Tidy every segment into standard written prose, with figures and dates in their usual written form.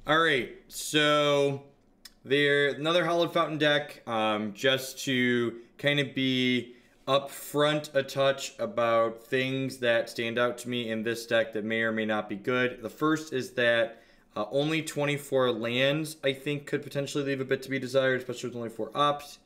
All right, so there's another Hallowed Fountain deck, just to kind of be upfront a touch about things that stand out to me in this deck that may or may not be good. The first is that only 24 lands, I think, could potentially leave a bit to be desired, especially with only 4 ops.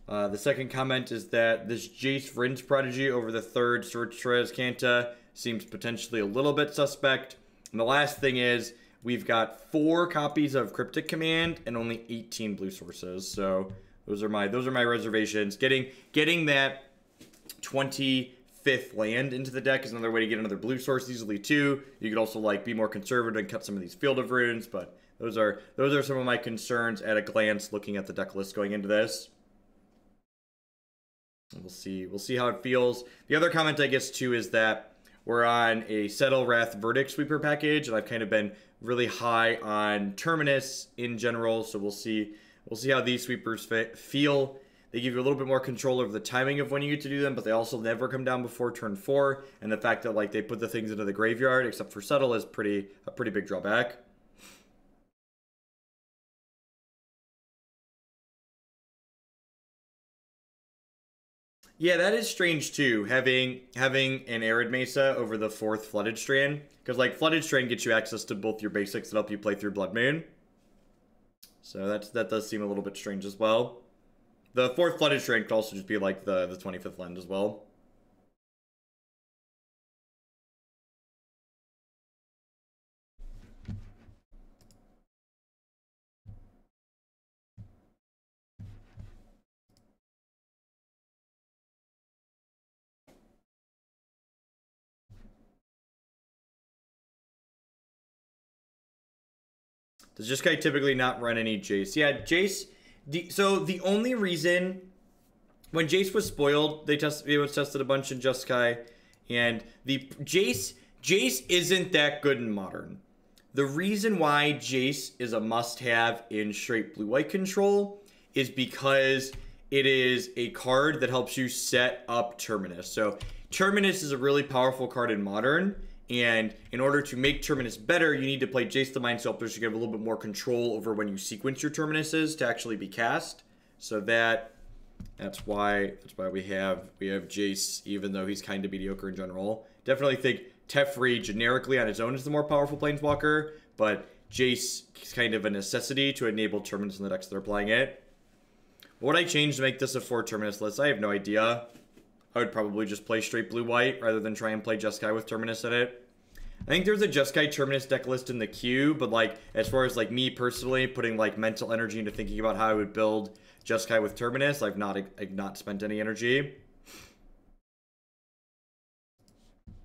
The second comment is that this Jace Vryn's Prodigy over the third Search for Azcanta seems potentially a little bit suspect. And the last thing is, we've got 4 copies of Cryptic Command and only 18 blue sources. So those are my reservations. Getting that 25th land into the deck is another way to get another blue source easily too. You could also like be more conservative and cut some of these Field of Runes, but those are some of my concerns at a glance looking at the deck list going into this. We'll see how it feels. The other comment I guess too is that we're on a Settle Wrath Verdict Sweeper package, and I've kind of been really high on Terminus in general, so we'll see how these sweepers feel. They give you a little bit more control over the timing of when you get to do them, but they also never come down before turn 4, and the fact that like they put the things into the graveyard, except for Settle, is a pretty big drawback. Yeah, that is strange too, having an Arid Mesa over the 4th Flooded Strand. Because, like, Flooded Strand gets you access to both your basics that help you play through Blood Moon. So that does seem a little bit strange as well. The 4th Flooded Strand could also just be, like, the 25th land as well. Does Jeskai typically not run any Jace? Yeah, Jace. So the only reason when Jace was spoiled, it was tested a bunch in Jeskai, and the Jace isn't that good in Modern. The reason why Jace is a must-have in straight blue-white control is because it is a card that helps you set up Terminus. So Terminus is a really powerful card in Modern. And in order to make Terminus better, you need to play Jace the Mind Sculptor so you have a little bit more control over when you sequence your Terminuses to actually be cast. So that's why we have Jace, even though he's kind of mediocre in general. Definitely think Teferi generically on its own is the more powerful Planeswalker, but Jace is kind of a necessity to enable Terminus in the decks that are playing it. What would I change to make this a 4 Terminus list? I have no idea. I would probably just play straight blue-white rather than try and play Jeskai with Terminus in it. I think there's a Jeskai Terminus deck list in the queue, but like as far as like me personally putting like mental energy into thinking about how I would build Jeskai with Terminus, I've not spent any energy.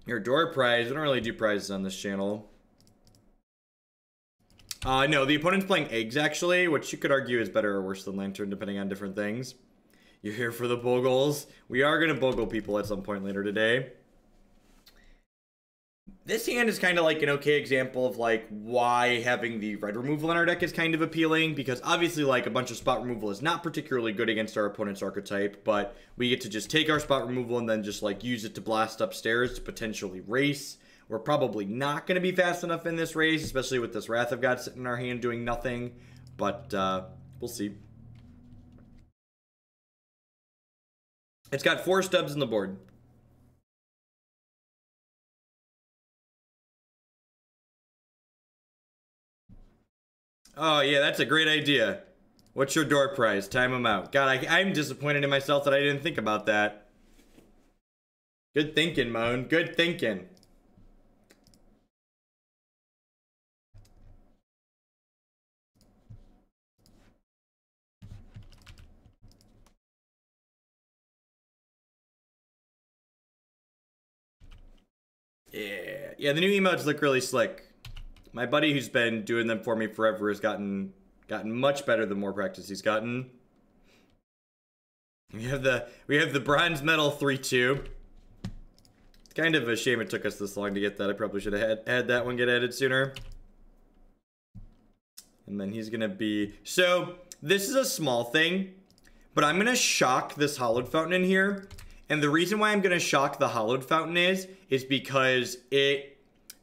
Your door prize, I don't really do prizes on this channel. No, the opponent's playing eggs actually, which you could argue is better or worse than Lantern depending on different things. You're here for the Bogles. We are going to Bogle people at some point later today. This hand is kind of like an okay example of like why having the red removal in our deck is kind of appealing, because obviously like a bunch of spot removal is not particularly good against our opponent's archetype, but we get to just take our spot removal and then just like use it to blast upstairs to potentially race. We're probably not going to be fast enough in this race, especially with this Wrath of God sitting in our hand doing nothing, but we'll see. It's got 4 stubs in the board. Oh, yeah, that's a great idea. What's your door prize? Time them out. God, I'm disappointed in myself that I didn't think about that. Good thinking, Moan. Good thinking. Yeah, the new emotes look really slick. My buddy who's been doing them for me forever has gotten much better the more practice he's gotten. We have the bronze medal 3-2. It's kind of a shame it took us this long to get that. I probably should have had that one get added sooner. And then he's gonna be... So, this is a small thing, but I'm gonna shock this Hallowed Fountain in here. And the reason why I'm gonna shock the Hallowed Fountain is because it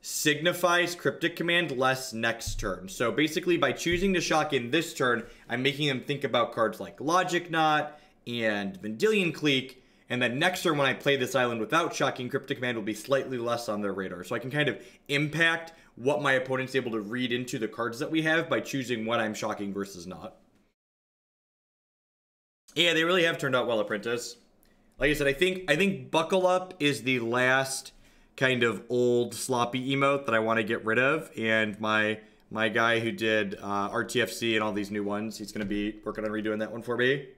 signifies Cryptic Command less next turn. So basically, by choosing to shock in this turn, I'm making them think about cards like Logic Knot and Vendilion Clique, and then next turn when I play this island without shocking, Cryptic Command will be slightly less on their radar. So I can kind of impact what my opponent's able to read into the cards that we have by choosing when I'm shocking versus not. Yeah, they really have turned out well, Apprentice. Like I said, I think Buckle Up is the last kind of old sloppy emote that I want to get rid of, and my guy who did RTFC and all these new ones, he's going to be working on redoing that one for me.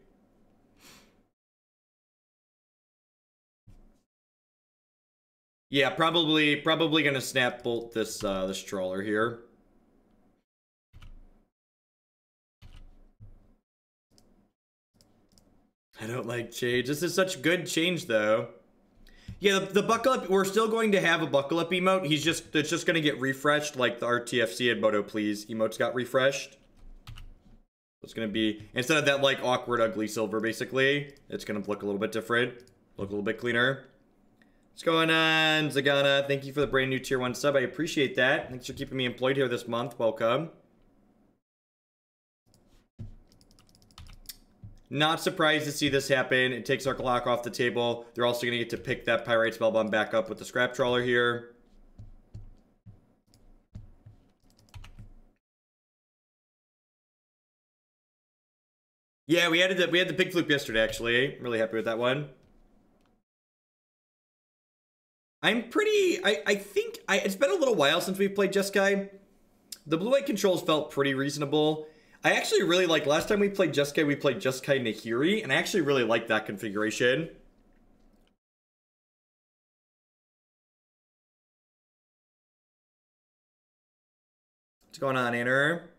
Yeah, probably gonna snap bolt this this trawler here. I don't like change. This is such good change though. Yeah, the buckle up, we're still going to have a buckle up emote. It's just gonna get refreshed like the RTFC and Moto Please emotes got refreshed. It's gonna be, instead of that like awkward ugly silver basically, it's gonna look a little bit different, look a little bit cleaner. What's going on, Zagana? Thank you for the brand new tier 1 sub. I appreciate that. Thanks for keeping me employed here this month. Welcome. Not surprised to see this happen. It takes our clock off the table. They're also going to get to pick that Pyrite Spellbomb back up with the Scrap Trawler here. Yeah, we had the Big Fluke yesterday, actually. Really happy with that one. I'm pretty... I think... it's been a little while since we've played Jeskai. The blue-white controls felt pretty reasonable. I actually really like... Last time we played Jeskai Nahiri, and I actually really liked that configuration. What's going on, Anner?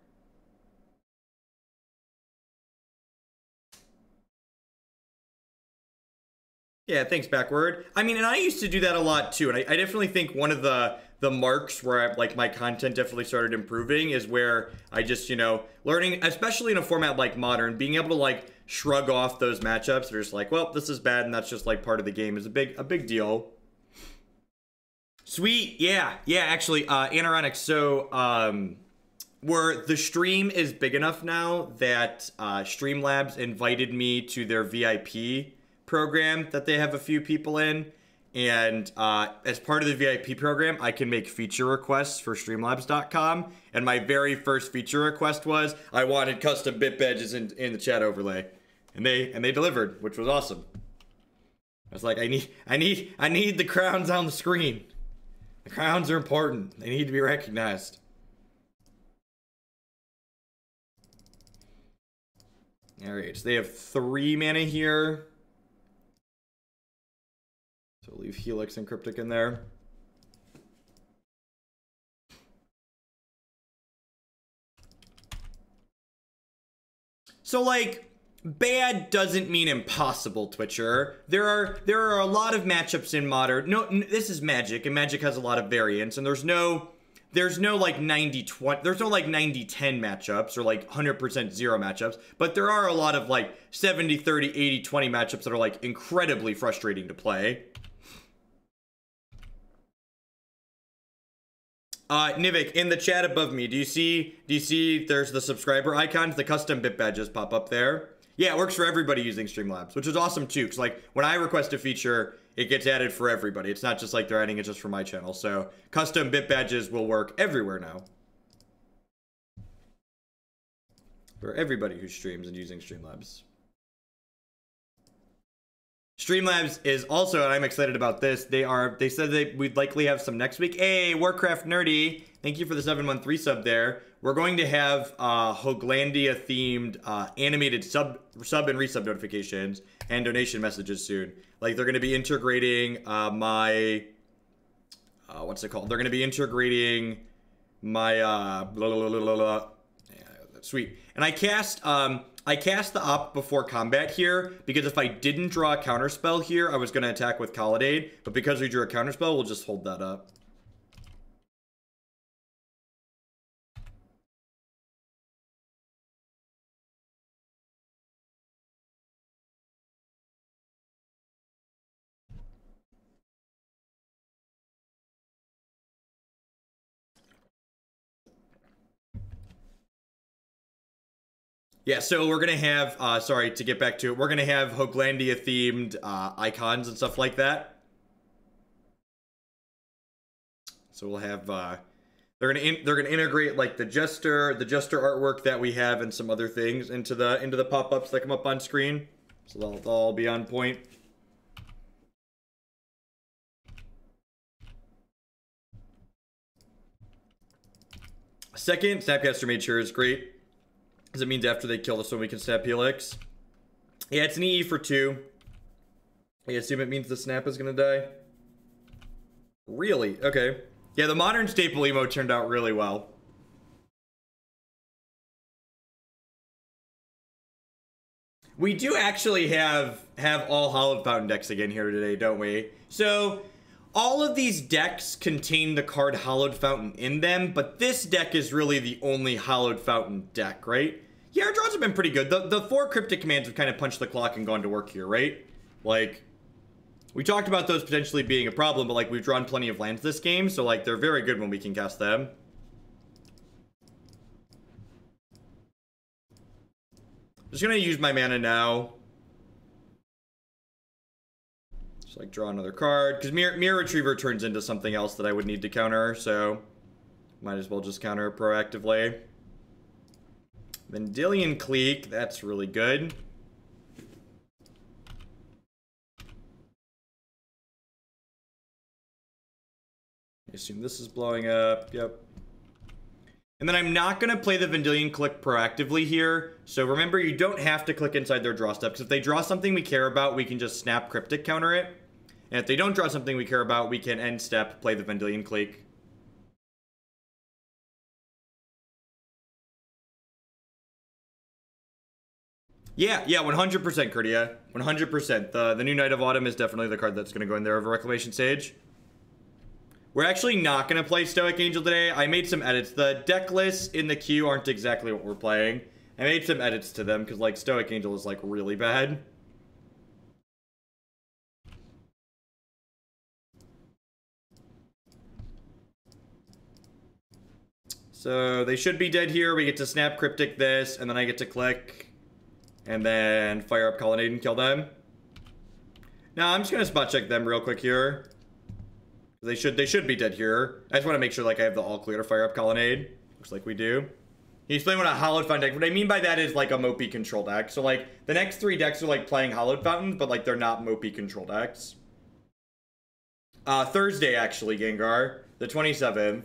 Yeah, thanks, Backward. I mean, and I used to do that a lot too, and I definitely think one of the marks where like my content definitely started improving is where I just, you know, learning, especially in a format like Modern, being able to like shrug off those matchups that are just like, well, this is bad and that's just like part of the game is a big deal. Sweet, yeah, actually, Anoronic, so, where the stream is big enough now that Streamlabs invited me to their VIP program that they have a few people in, and as part of the VIP program I can make feature requests for streamlabs.com, and my very first feature request was I wanted custom bit badges in the chat overlay, and they delivered, which was awesome. I was like, I need the crowns on the screen. The crowns are important. They need to be recognized. Alright, so they have 3 mana here. So we'll leave Helix and Cryptic in there. So like, bad doesn't mean impossible, Twitcher. There are a lot of matchups in Modern. No, this is Magic, and Magic has a lot of variance, and there's no like 90-20, there's no like 90-10 matchups or like 100% zero matchups, but there are a lot of like 70-30, 80-20 matchups that are like incredibly frustrating to play. Nivik, in the chat above me, do you see there's the subscriber icons, the custom bit badges pop up there? Yeah, it works for everybody using Streamlabs, which is awesome too, because like when I request a feature, it gets added for everybody. It's not just like they're adding it just for my channel. So custom bit badges will work everywhere now. For everybody who streams and using Streamlabs. Streamlabs is also, and I'm excited about this, they said we'd likely have some next week. Hey, Warcraft Nerdy, thank you for the 7-month resub there. We're going to have Hoglandia themed animated sub and resub notifications and donation messages soon. Like they're going to be integrating my what's it called? They're going to be integrating my yeah, sweet. And I cast the op before combat here because if I didn't draw a counterspell here, I was going to attack with Colonnade, but because we drew a counterspell, we'll just hold that up. Yeah, so we're gonna have, sorry, to get back to it, we're gonna have Hoaglandia-themed icons and stuff like that. So we'll have, they're gonna integrate like the Jester artwork that we have and some other things into the pop-ups that come up on screen. So they'll all be on point. Second, Snapcaster Mage here is great, because it means after they kill this one we can Snap Helix. Yeah, it's an EE for 2. I assume it means the Snap is gonna die. Really? Okay. Yeah, the modern staple emote turned out really well. We do actually have all Hallowed Fountain decks again here today, don't we? So, all of these decks contain the card Hallowed Fountain in them, but this deck is really the only Hallowed Fountain deck, right? Yeah, our draws have been pretty good. The 4 Cryptic Commands have kind of punched the clock and gone to work here, right? Like, we talked about those potentially being a problem, but like we've drawn plenty of lands this game, so like they're very good when we can cast them. Just gonna use my mana now. Just like draw another card, because Mirror Retriever turns into something else that I would need to counter, so might as well just counter proactively. Vendilion Clique, that's really good. I assume this is blowing up. Yep. And then I'm not going to play the Vendilion Clique proactively here. So remember, you don't have to click inside their draw step. Because if they draw something we care about, we can just snap Cryptic counter it. And if they don't draw something we care about, we can end step, play the Vendilion Clique. Yeah, 100% Kurtia. 100%. The new Knight of Autumn is definitely the card that's going to go in there over Reclamation Sage. We're actually not going to play Stoic Angel today. I made some edits. The deck lists in the queue aren't exactly what we're playing. I made some edits to them because, like, Stoic Angel is, like, really bad. So, they should be dead here. We get to snap Cryptic this, and then I get to click, and then fire up Colonnade and kill them. Now, I'm just going to spot check them real quick here. They should be dead here. I just want to make sure like I have the all clear to fire up Colonnade. Looks like we do. He's playing with a Hallowed Fountain deck. What I mean by that is like a Mopey control deck. So like the next 3 decks are like playing Hallowed Fountains, but like they're not Mopey control decks. Thursday actually, Gengar, the 27th.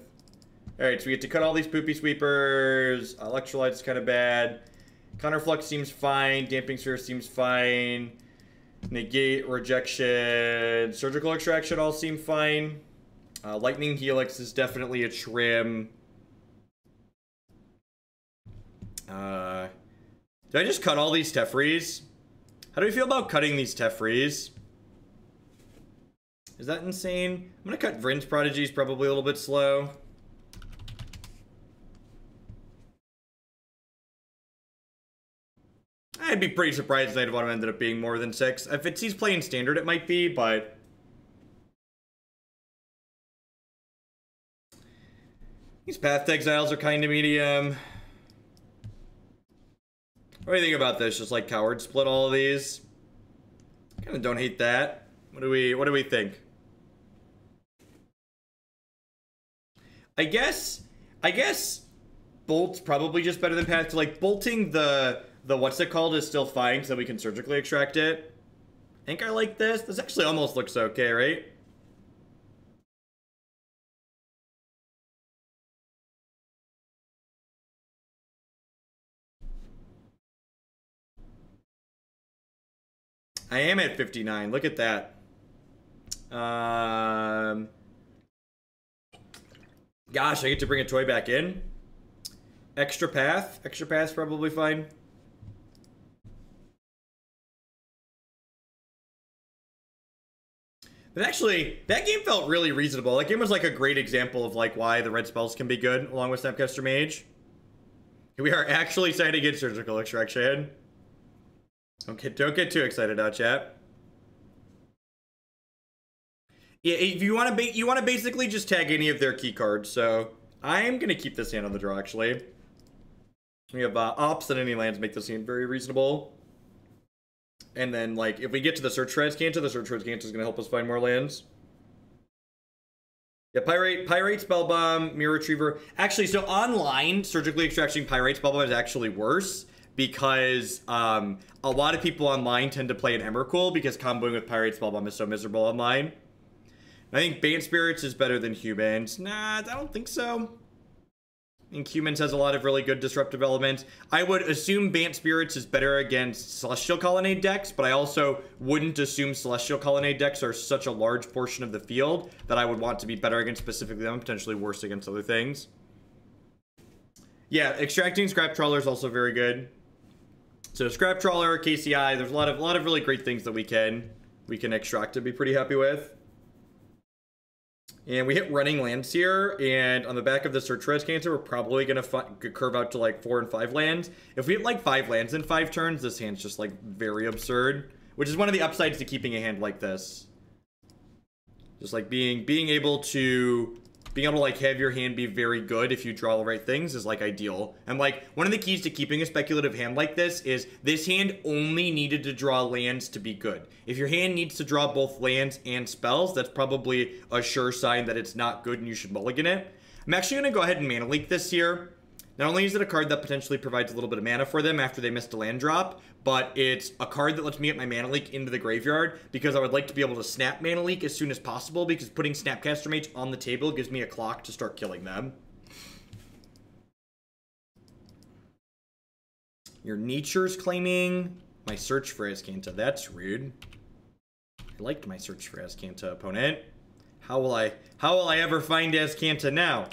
All right, so we get to cut all these poopy sweepers. Electrolyze is kind of bad. Counterflux seems fine. Damping Sphere seems fine. Negate, Rejection, Surgical Extraction all seem fine. Lightning Helix is definitely a trim. Did I just cut all these Teferis? How do we feel about cutting these Teferis? Is that insane? I'm gonna cut Vryn's Prodigy, is probably a little bit slow. I'd be pretty surprised if Knight of Autumn ended up being more than 6. If he's playing standard, it might be, but these Path to Exiles are kind of medium. What do you think about this? Just like Coward split all of these? Kind of don't hate that. What do we think? I guess Bolt's probably just better than Path to, like, bolting the what's it called is still fine so we can surgically extract it. I think I like this. This actually almost looks okay, right? I am at 59. Look at that. Gosh, I get to bring a toy back in. Extra path. Extra path's probably fine. But actually, that game felt really reasonable. That game was like a great example of like why the red spells can be good along with Snapcaster Mage. We are actually trying to get Surgical Extraction. Don't get too excited out, chat. Yeah, if you want to basically just tag any of their key cards. So I'm gonna keep this hand on the draw actually. We have ops and any lands make this hand very reasonable. And then, like, if we get to the Search for Azcanta, the Search for Azcanta is going to help us find more lands. Yeah, Pyrite, Spellbomb, Mirror Retriever. Actually, so online, Surgically Extracting Pyrite Spellbomb is actually worse because a lot of people online tend to play an Emrakul because comboing with Pyrite Spellbomb is so miserable online. I think Bant Spirits is better than Humans. Nah, I don't think so. I think Humans has a lot of really good disruptive elements. I would assume Bant Spirits is better against Celestial Colonnade decks, but I also wouldn't assume Celestial Colonnade decks are such a large portion of the field that I would want to be better against specifically them, potentially worse against other things. Yeah, Extracting Scrap Trawler is also very good. So Scrap Trawler, KCI, there's a lot of really great things that we can extract to be pretty happy with. And we hit running lands here, and on the back of the Search for Azcanta, we're probably going to curve out to like 4 and 5 lands. If we hit like 5 lands in 5 turns, this hand's just like very absurd, which is one of the upsides to keeping a hand like this. Just like being able to like have your hand be very good if you draw the right things is like ideal. And like one of the keys to keeping a speculative hand like this is this hand only needed to draw lands to be good. If your hand needs to draw both lands and spells, that's probably a sure sign that it's not good and you should mulligan it. I'm actually going to go ahead and Mana Leak this here. Not only is it a card that potentially provides a little bit of mana for them after they missed a land drop, but it's a card that lets me get my Mana Leak into the graveyard because I would like to be able to snap Mana Leak as soon as possible because putting Snapcaster Mage on the table gives me a clock to start killing them. Your Nature's claiming my Search for Azcanta. That's rude. I liked my Search for Azcanta, opponent. How will I ever find Azcanta now?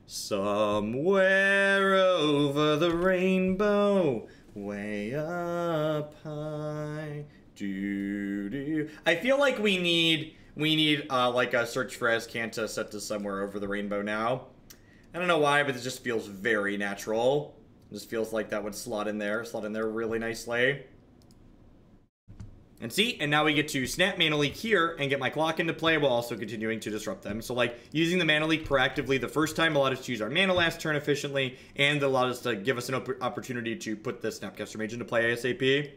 Somewhere over the rainbow, way up high. Do. I feel like we need like a Search for Azcanta set to somewhere over the rainbow now. I don't know why, but it just feels very natural. It just feels like that would slot in there really nicely. And see, and now we get to snap Mana Leak here and get my clock into play while also continuing to disrupt them. So like using the Mana Leak proactively the first time allowed us to use our mana last turn efficiently and allowed us to give us an opportunity to put the Snapcaster Mage into play ASAP.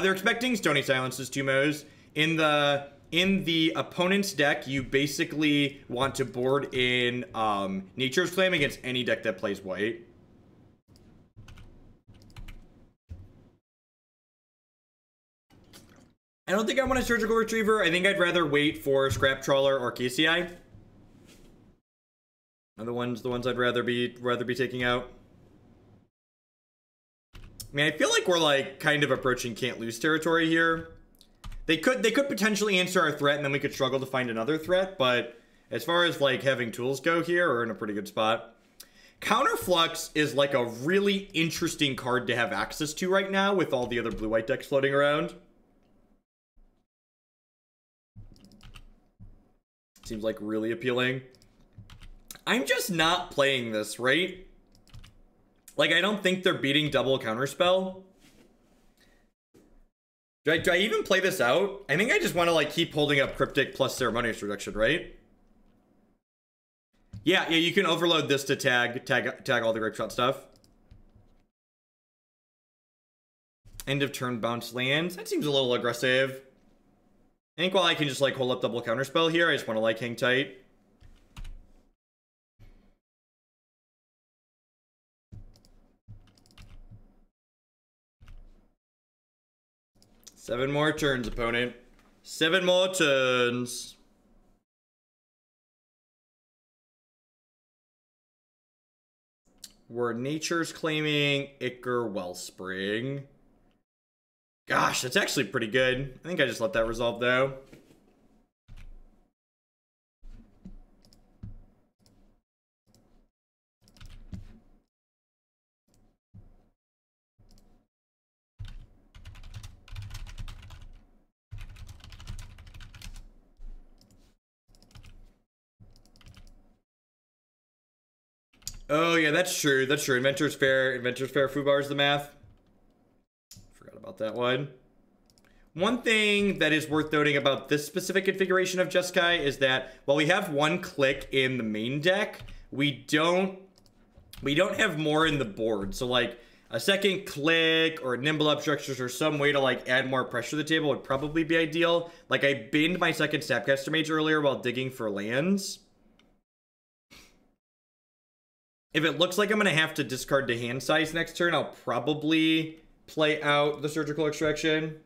They're expecting Stony Silence's 2 Mo's. In the opponent's deck, you basically want to board in Nature's Claim against any deck that plays white. I don't think I want a Surgical Retriever. I think I'd rather wait for Scrap Trawler or KCI. Are the ones I'd rather be taking out. I mean, I feel like we're like kind of approaching can't lose territory here. They could potentially answer our threat and then we could struggle to find another threat, but as far as like having tools go here, we're in a pretty good spot. Counterflux is like a really interesting card to have access to right now with all the other blue-white decks floating around. Seems like really appealing. I'm just not playing this, right? Like, I don't think they're beating double counterspell. Do I even play this out? I think I just want to like keep holding up Cryptic plus Ceremonious Rejection, right? Yeah, you can overload this to tag all the Grape Shot stuff. End of turn bounce lands. That seems a little aggressive. I think while I can just like hold up double counterspell here, I just want to like hang tight. Seven more turns, opponent. 7 more turns. We're Nature's claiming Ichor Wellspring. Gosh, that's actually pretty good. I think I just let that resolve, though. Oh, yeah, that's true. That's true. Inventor's Fair. Inventor's Fair Fubar's the math. Forgot about that one. One thing that is worth noting about this specific configuration of Jeskai is that while we have 1 click in the main deck, we don't We don't have more in the board, so like a second click or nimble up structures or some way to like add more pressure to the table would probably be ideal. Like I binned my second Snapcaster Mage earlier while digging for lands. If it looks like I'm gonna have to discard to hand size next turn, I'll probably play out the Surgical Extraction.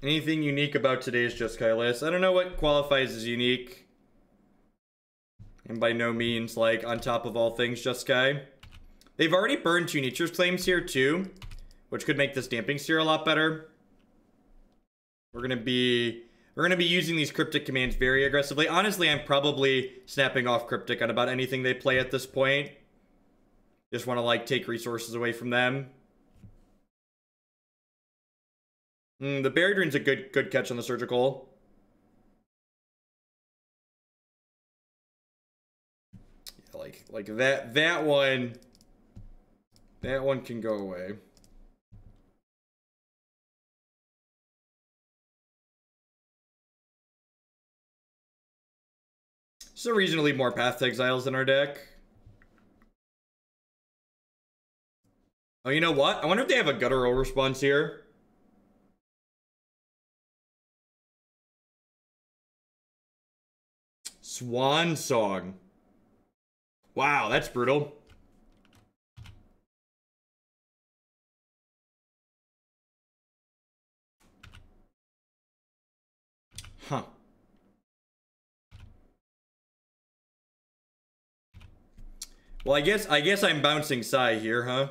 Anything unique about today's Jeskai list? I don't know what qualifies as unique. And by no means, like, on top of all things Jeskai. They've already burned 2 Nature's Claims here, too. Which could make this Damping Sphere a lot better. We're gonna be using these Cryptic Commands very aggressively. Honestly, I'm probably snapping off Cryptic on about anything they play at this point. Just want to, like, take resources away from them. The Buried Rune's a good catch on the Surgical. Yeah, like that one can go away. There's a reason to leave more Path to Exiles in our deck. Oh, you know what? I wonder if they have a guttural response here. Swan Song. Wow, that's brutal. Huh. Well, I guess I'm bouncing Sai here, huh?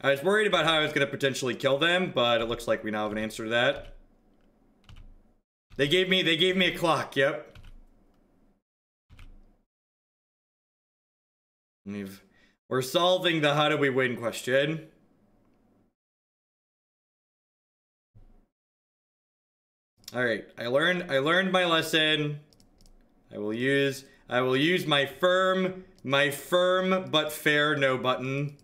I was worried about how I was going to potentially kill them, but it looks like we now have an answer to that. They gave me a clock, yep. We're solving the how do we win question. All right, I learned my lesson. I will use my firm but fair no button.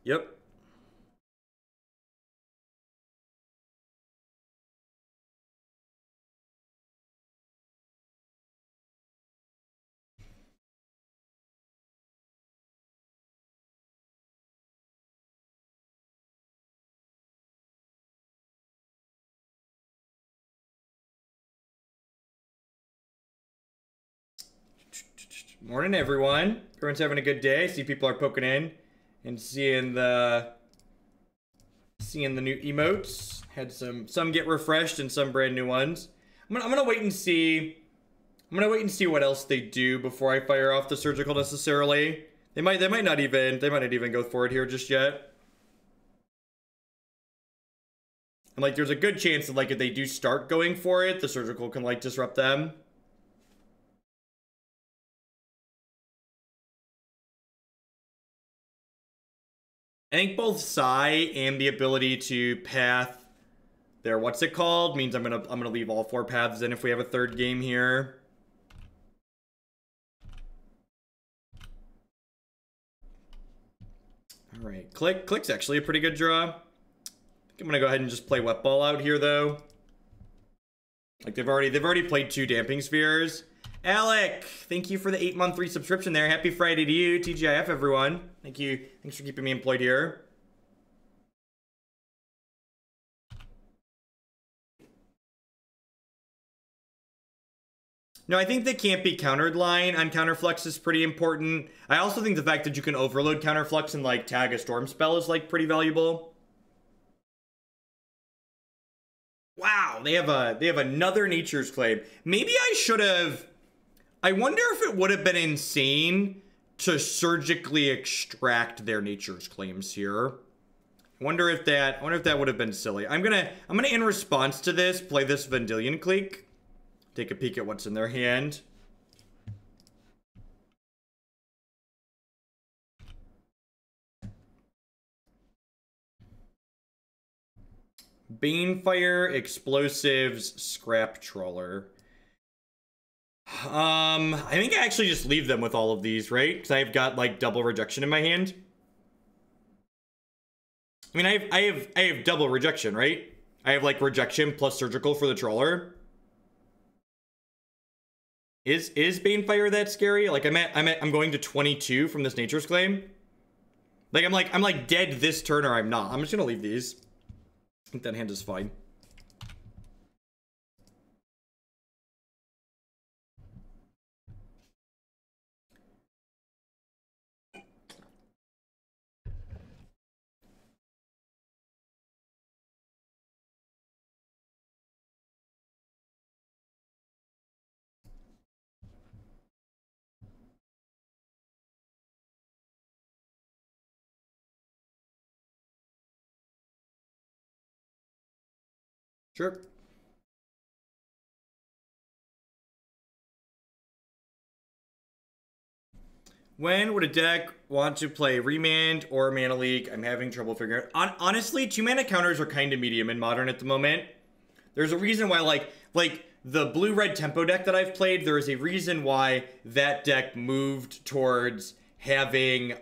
Yep. Morning, everyone. Everyone's having a good day. I see people are poking in and seeing the new emotes. Had some get refreshed and some brand new ones. I'm gonna wait and see. I'm gonna wait and see what else they do before I fire off the Surgical necessarily. They might not even go for it here just yet. And like, there's a good chance that like if they do start going for it, the Surgical can like disrupt them. I think both Sai and the ability to path their what's it called means I'm gonna leave all 4 paths in if we have a third game here. All right, Click's actually a pretty good draw. I think I'm gonna go ahead and just play Wet Ball out here though. Like they've already played 2 Damping Spheres. Alec, thank you for the 8-month resubscription there. Happy Friday to you, TGIF everyone. Thank you. Thanks for keeping me employed here. No, I think the can't be countered line on Counterflux is pretty important. I also think the fact that you can overload Counterflux and like tag a Storm spell is like pretty valuable. Wow, they have another Nature's Claim. Maybe I should have. I wonder if it would have been insane to surgically extract their Nature's Claims here. I wonder if that would have been silly. I'm gonna in response to this play this Vendilion Clique. take a peek at what's in their hand. Banefire, Explosives, Scrap Trawler. I think I actually just leave them with all of these, right? Because I've got like double rejection in my hand. I mean, I have double rejection, right? I have like rejection plus surgical for the trawler. Is Banefire that scary? Like I'm going to 22 from this Nature's Claim. Like I'm like dead this turn or I'm not. I'm just gonna leave these. I think that hand is fine. Sure. When would a deck want to play Remand or Mana Leak? I'm having trouble figuring out. Honestly, 2-mana counters are kind of medium in Modern at the moment. There's a reason why, like the blue-red tempo deck that I've played, there is a reason why that deck moved towards having,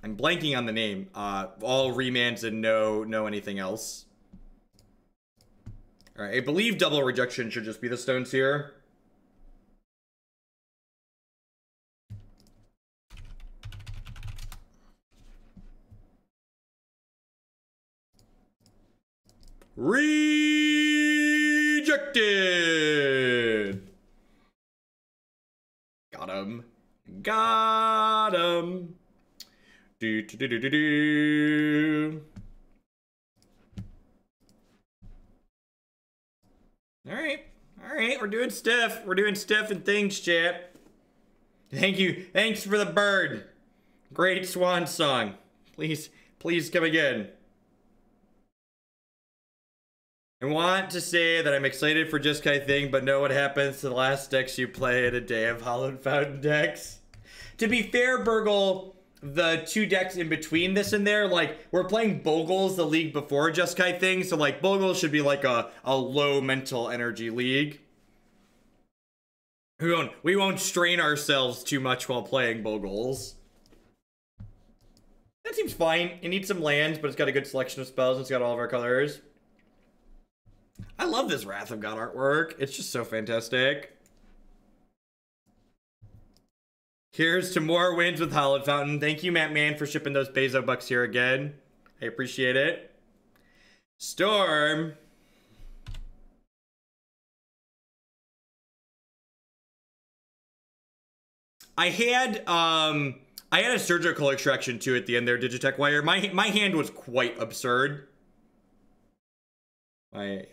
I'm blanking on the name, all remands and no anything else. All right, I believe double rejection should just be the stones here. Rejected. Got him. Got him. Do do do do do do. All right, we're doing stuff. We're doing stuff and things, chat. Thank you. Thanks for the bird. Great swan song. Please come again. I want to say that I'm excited for Jeskai thing, but know what happens to the last decks you play in a day of Hallowed Fountain decks. To be fair, Burgle, the 2 decks in between this and there, like, we're playing Bogles, the league before Jeskai thing, so, like, Bogles should be, like, a low mental energy league. We won't strain ourselves too much while playing Bogles. That seems fine. It needs some lands, but it's got a good selection of spells. It's got all of our colors. I love this Wrath of God artwork. It's just so fantastic. Here's to more wins with Hallowed Fountain. Thank you, Matt Man, for shipping those Bezo bucks here again. I appreciate it. Storm. I had a surgical extraction too at the end there, Digitech Wire. My hand was quite absurd. My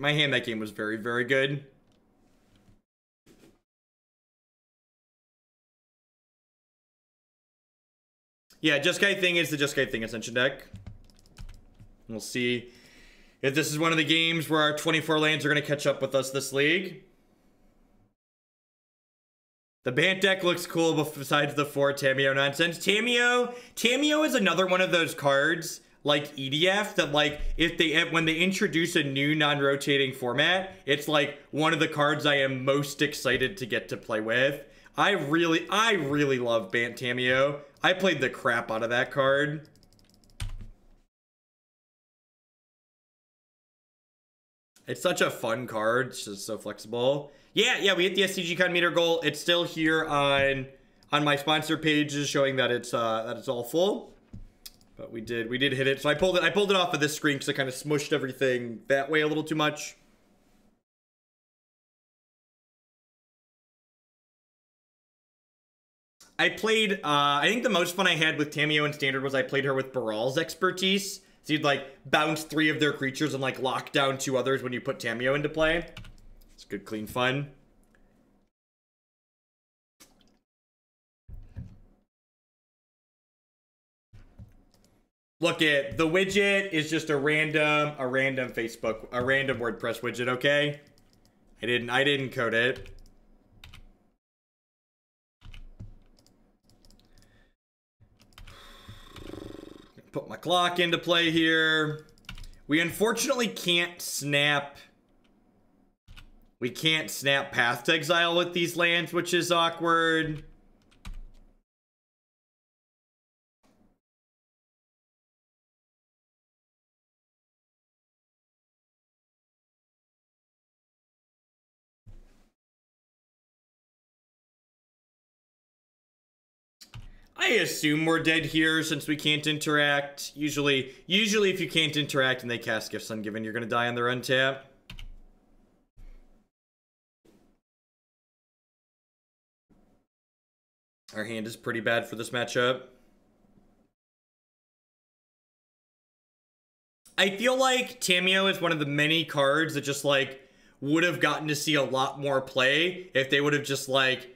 hand that game was very, very good. Yeah, Jeskai thing is the Jeskai thing Ascension deck. We'll see if this is one of the games where our 24 lands are going to catch up with us this league. The Bant deck looks cool besides the 4 Tamiyo nonsense. Tamiyo is another one of those cards like EDF that, like, when they introduce a new non-rotating format, it's like one of the cards I am most excited to get to play with. I really love Bant Tamiyo. I played the crap out of that card. It's such a fun card. It's just so flexible. Yeah, we hit the SCG Con meter goal. It's still here on my sponsor pages showing that it's all full. But we did hit it. So I pulled it off of this screen because I kind of smushed everything that way a little too much. I played, I think the most fun I had with Tamiyo in Standard was I played her with Baral's expertise. So you'd, like, bounce 3 of their creatures and, like, lock down 2 others when you put Tamiyo into play. It's good, clean fun. Look it, the widget is just a random Facebook, a random WordPress widget, okay? I didn't code it. Put my clock into play here. We unfortunately can't snap. We can't snap Path to Exile with these lands, which is awkward. I assume we're dead here since we can't interact. Usually if you can't interact and they cast Gifts Ungiven, you're gonna die on their untap. Our hand is pretty bad for this matchup. I feel like Tamiyo is one of the many cards that just like would have gotten to see a lot more play if they would have just like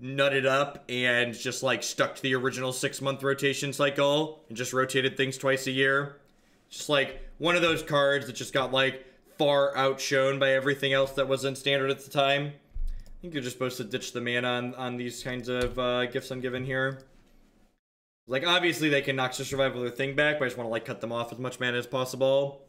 nutted up and just like stuck to the original 6-month rotation cycle and just rotated things twice a year. Just like one of those cards that just got like far outshone by everything else that was in standard at the time. I think you're just supposed to ditch the mana on these kinds of Gifts Ungiven here. Like, obviously they can Noxious Survival their thing back, but I just want to like cut them off as much mana as possible.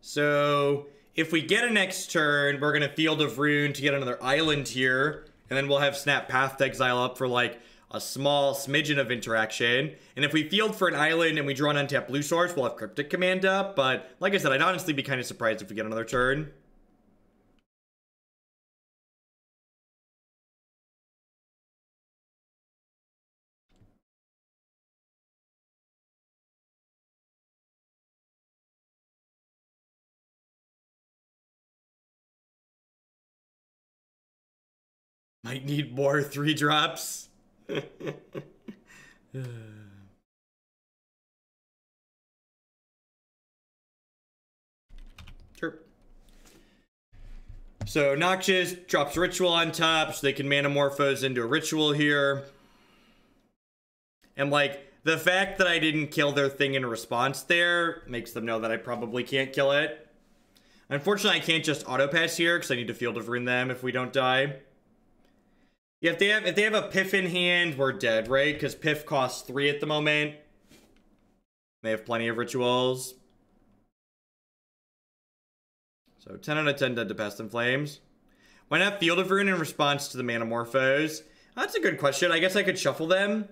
So, if we get a next turn, we're going to Field of Vryn to get another island here. And then we'll have Snap Path to Exile up for, like, a small smidgen of interaction. And if we field for an island and we draw an untapped blue source, we'll have Cryptic Command up. But, like I said, I'd honestly be kind of surprised if we get another turn. Might need more 3-drops. Sure. So Noxious drops Ritual on top, so they can Manamorphose into a Ritual here. And like, the fact that I didn't kill their thing in response there makes them know that I probably can't kill it. Unfortunately, I can't just auto-pass here, because I need to Field of Vryn them if we don't die. Yeah, if they have a Piff in hand, we're dead, right? Because Piff costs 3 at the moment. They have plenty of rituals. So 10 out of 10 dead to Pest and Flames. Why not Field of Vryn in response to the Manamorphose? That's a good question. I guess I could shuffle them.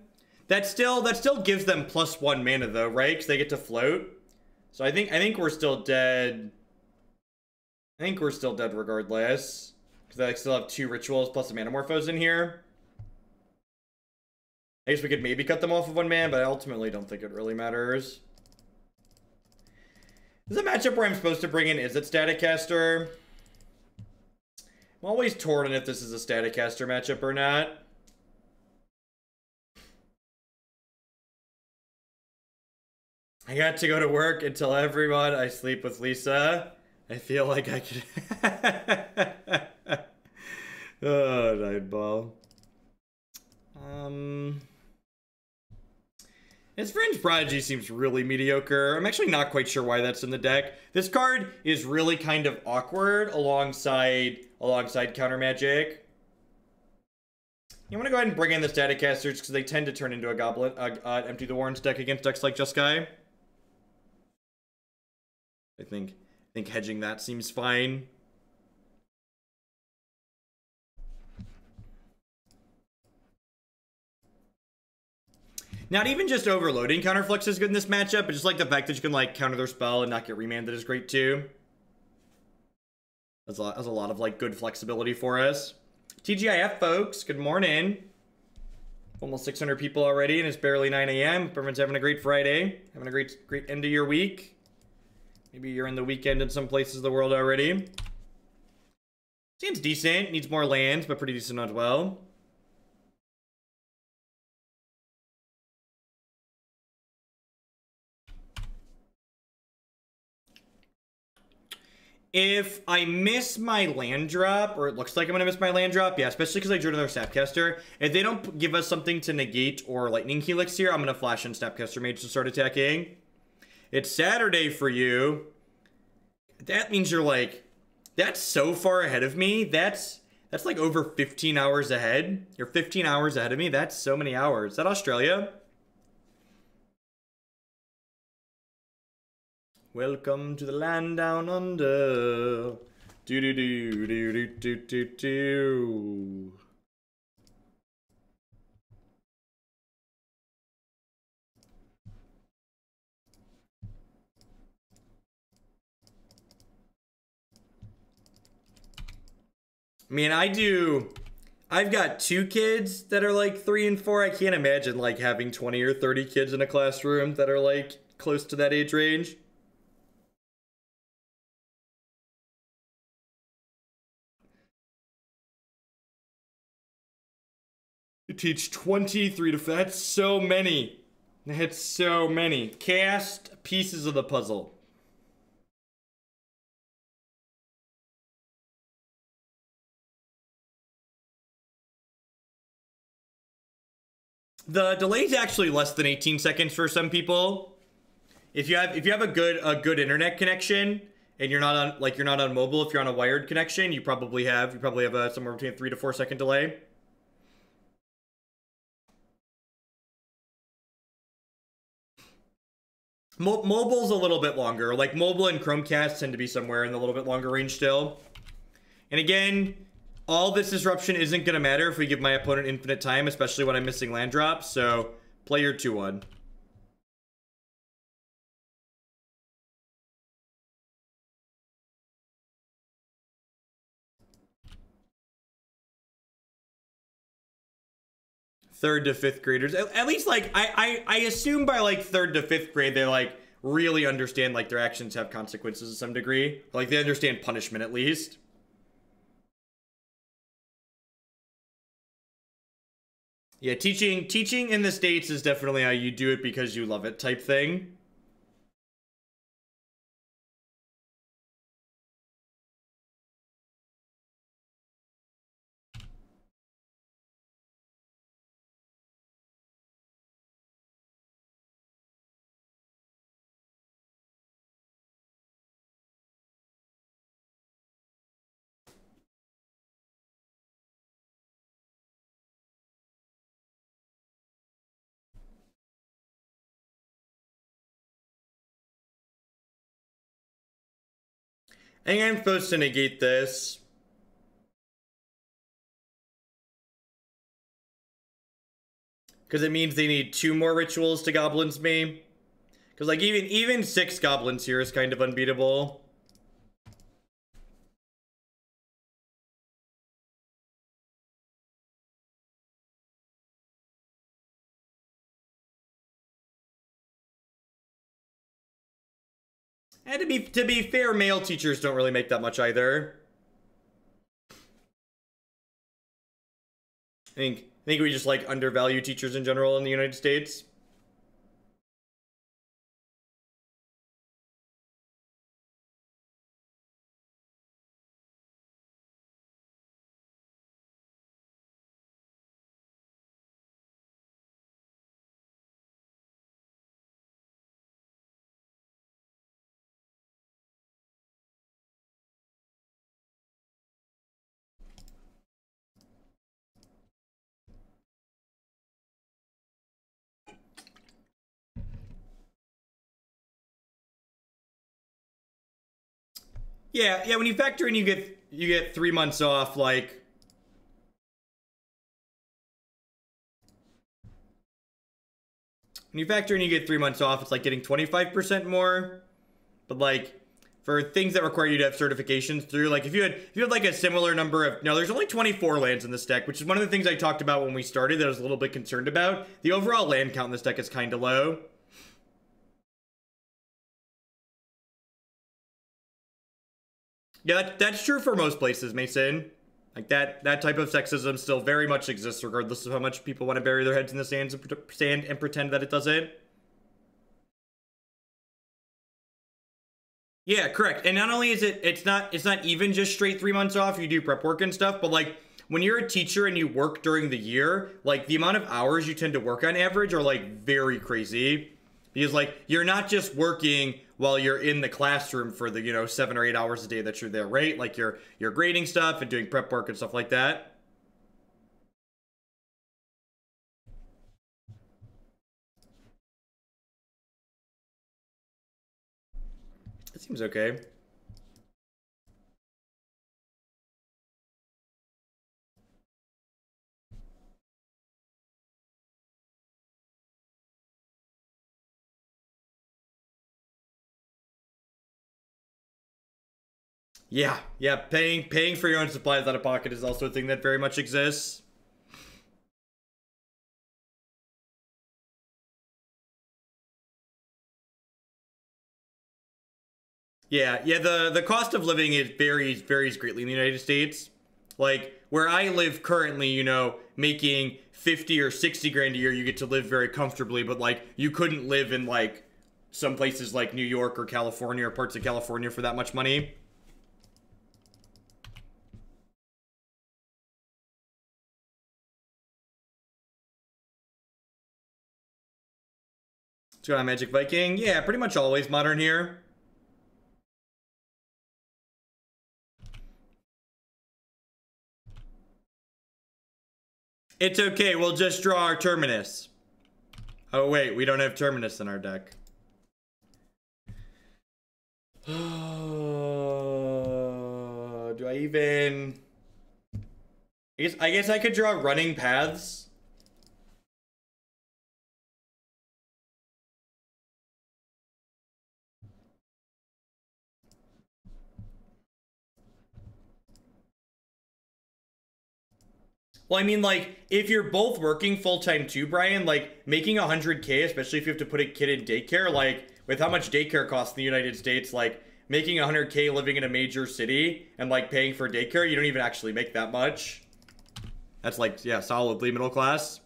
That still gives them +1 mana though, right? Because they get to float. So I think we're still dead. I think we're still dead regardless. Because I still have 2 rituals plus a Manamorphose in here. I guess we could maybe cut them off of 1 man, but I ultimately don't think it really matters. This is a matchup where I'm supposed to bring in Izzet Staticaster. I'm always torn on if this is a Staticaster matchup or not. I got to go to work and tell everyone I sleep with Lisa. I feel like I could... Oh, Nightball. His Vryn's Prodigy seems really mediocre. I'm actually not quite sure why that's in the deck. This card is really kind of awkward alongside Counter Magic. You want to go ahead and bring in the Staticasters because they tend to turn into a Goblin, Empty the Warrens deck against decks like Jeskai. I think hedging that seems fine. Not even just overloading Counterflux is good in this matchup, but just like the fact that you can like counter their spell and not get remanded is great too. That's a lot of like good flexibility for us. TGIF folks, good morning. Almost 600 people already and it's barely 9 a.m. Everyone's having a great Friday. Having a great end of your week. Maybe you're in the weekend in some places of the world already. Seems decent. Needs more lands, but pretty decent as well. If I miss my land drop, or it looks like I'm gonna miss my land drop, yeah, especially because I drew another Snapcaster. If they don't give us something to negate or Lightning Helix here, I'm gonna flash in Snapcaster Mage to start attacking. It's Saturday for you. That means you're like, that's so far ahead of me. That's like over 15 hours ahead. You're 15 hours ahead of me. That's so many hours. Is that Australia? Welcome to the land down under. Do do do do do do do do. I mean, I've got 2 kids that are like 3 and 4. I can't imagine like having 20 or 30 kids in a classroom that are like close to that age range. You teach 23 to... That's so many. That's so many. Cast pieces of the puzzle. The delay is actually less than 18 seconds for some people. If you have a good internet connection and you're not on mobile, if you're on a wired connection, you probably have a somewhere between a 3 to 4 second delay. Mobile's a little bit longer. Like mobile and Chromecast tend to be somewhere in the little bit longer range still. And again, all this disruption isn't going to matter if we give my opponent infinite time, especially when I'm missing land drops. So play your 2-1. Third to 5th graders, at least like I assume by like 3rd to 5th grade they like really understand like their actions have consequences to some degree. Like they understand punishment at least. Yeah, teaching in the States is definitely how you do it because you love it type thing. I think I'm supposed to negate this. Because it means they need 2 more rituals to goblins me. Because like even 6 goblins here is kind of unbeatable. And to be fair, male teachers don't really make that much either. I think we just like undervalue teachers in general in the United States. Yeah, when you factor in you get 3 months off, like when you factor in you get 3 months off, it's like getting 25% more. But like for things that require you to have certifications through, like if you had like a similar number of, no, there's only 24 lands in this deck, which is one of the things I talked about when we started that I was a little bit concerned about. The overall land count in this deck is kind of low. Yeah, that's true for most places, Mason. Like that type of sexism still very much exists, regardless of how much people want to bury their heads in the sand and pretend that it doesn't. Yeah, correct. And not only is it's not even just straight 3 months off. You do prep work and stuff, but like when you're a teacher and you work during the year, like the amount of hours you tend to work on average are like very crazy. Because like you're not just working while you're in the classroom for the, you know, 7 or 8 hours a day that you're there, right? Like you're grading stuff and doing prep work and stuff like that. That seems okay. Yeah, yeah, paying for your own supplies out of pocket is also a thing that very much exists. Yeah, yeah, the cost of living is varies greatly in the United States. Like where I live currently, you know, making 50 or 60 grand a year, you get to live very comfortably, but like you couldn't live in like some places like New York or California or parts of California for that much money. Let's go on Magic Viking. Yeah, pretty much always modern here. It's okay, we'll just draw our Terminus. Oh wait, we don't have Terminus in our deck. Do I even... I guess I could draw Running Paths. Well, I mean, like, if you're both working full-time too, Brian, like, making 100K, especially if you have to put a kid in daycare, like, with how much daycare costs in the United States, like, making 100K living in a major city and, like, paying for daycare, you don't even actually make that much. That's, like, yeah, solidly middle class.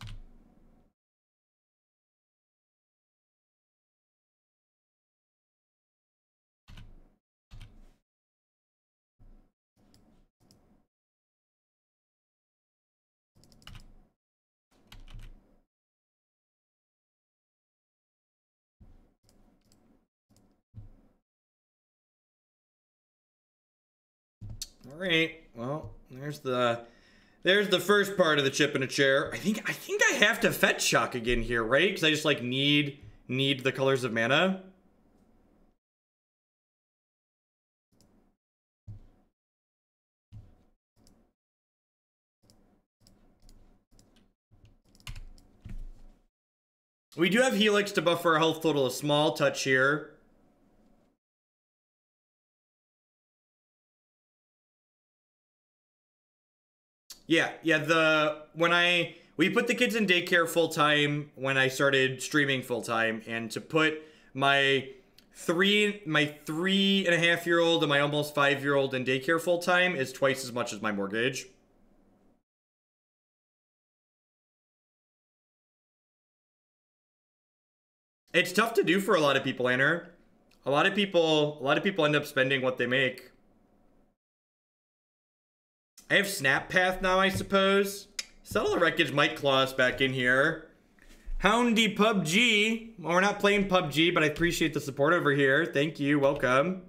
All right, well, there's the first part of the chip in a chair. I think I have to fetch shock again here, right? Because I just like need the colors of mana. We do have Helix to buff our health total a small touch here. Yeah, we put the kids in daycare full time when I started streaming full time, and to put my 3.5-year-old and my almost 5-year-old in daycare full time is twice as much as my mortgage. It's tough to do for a lot of people, Anner. A lot of people end up spending what they make. I have Snap Path now, I suppose. Settle the Wreckage might claw us back in here. Houndy PUBG. Well, we're not playing PUBG, but I appreciate the support over here. Thank you. Welcome.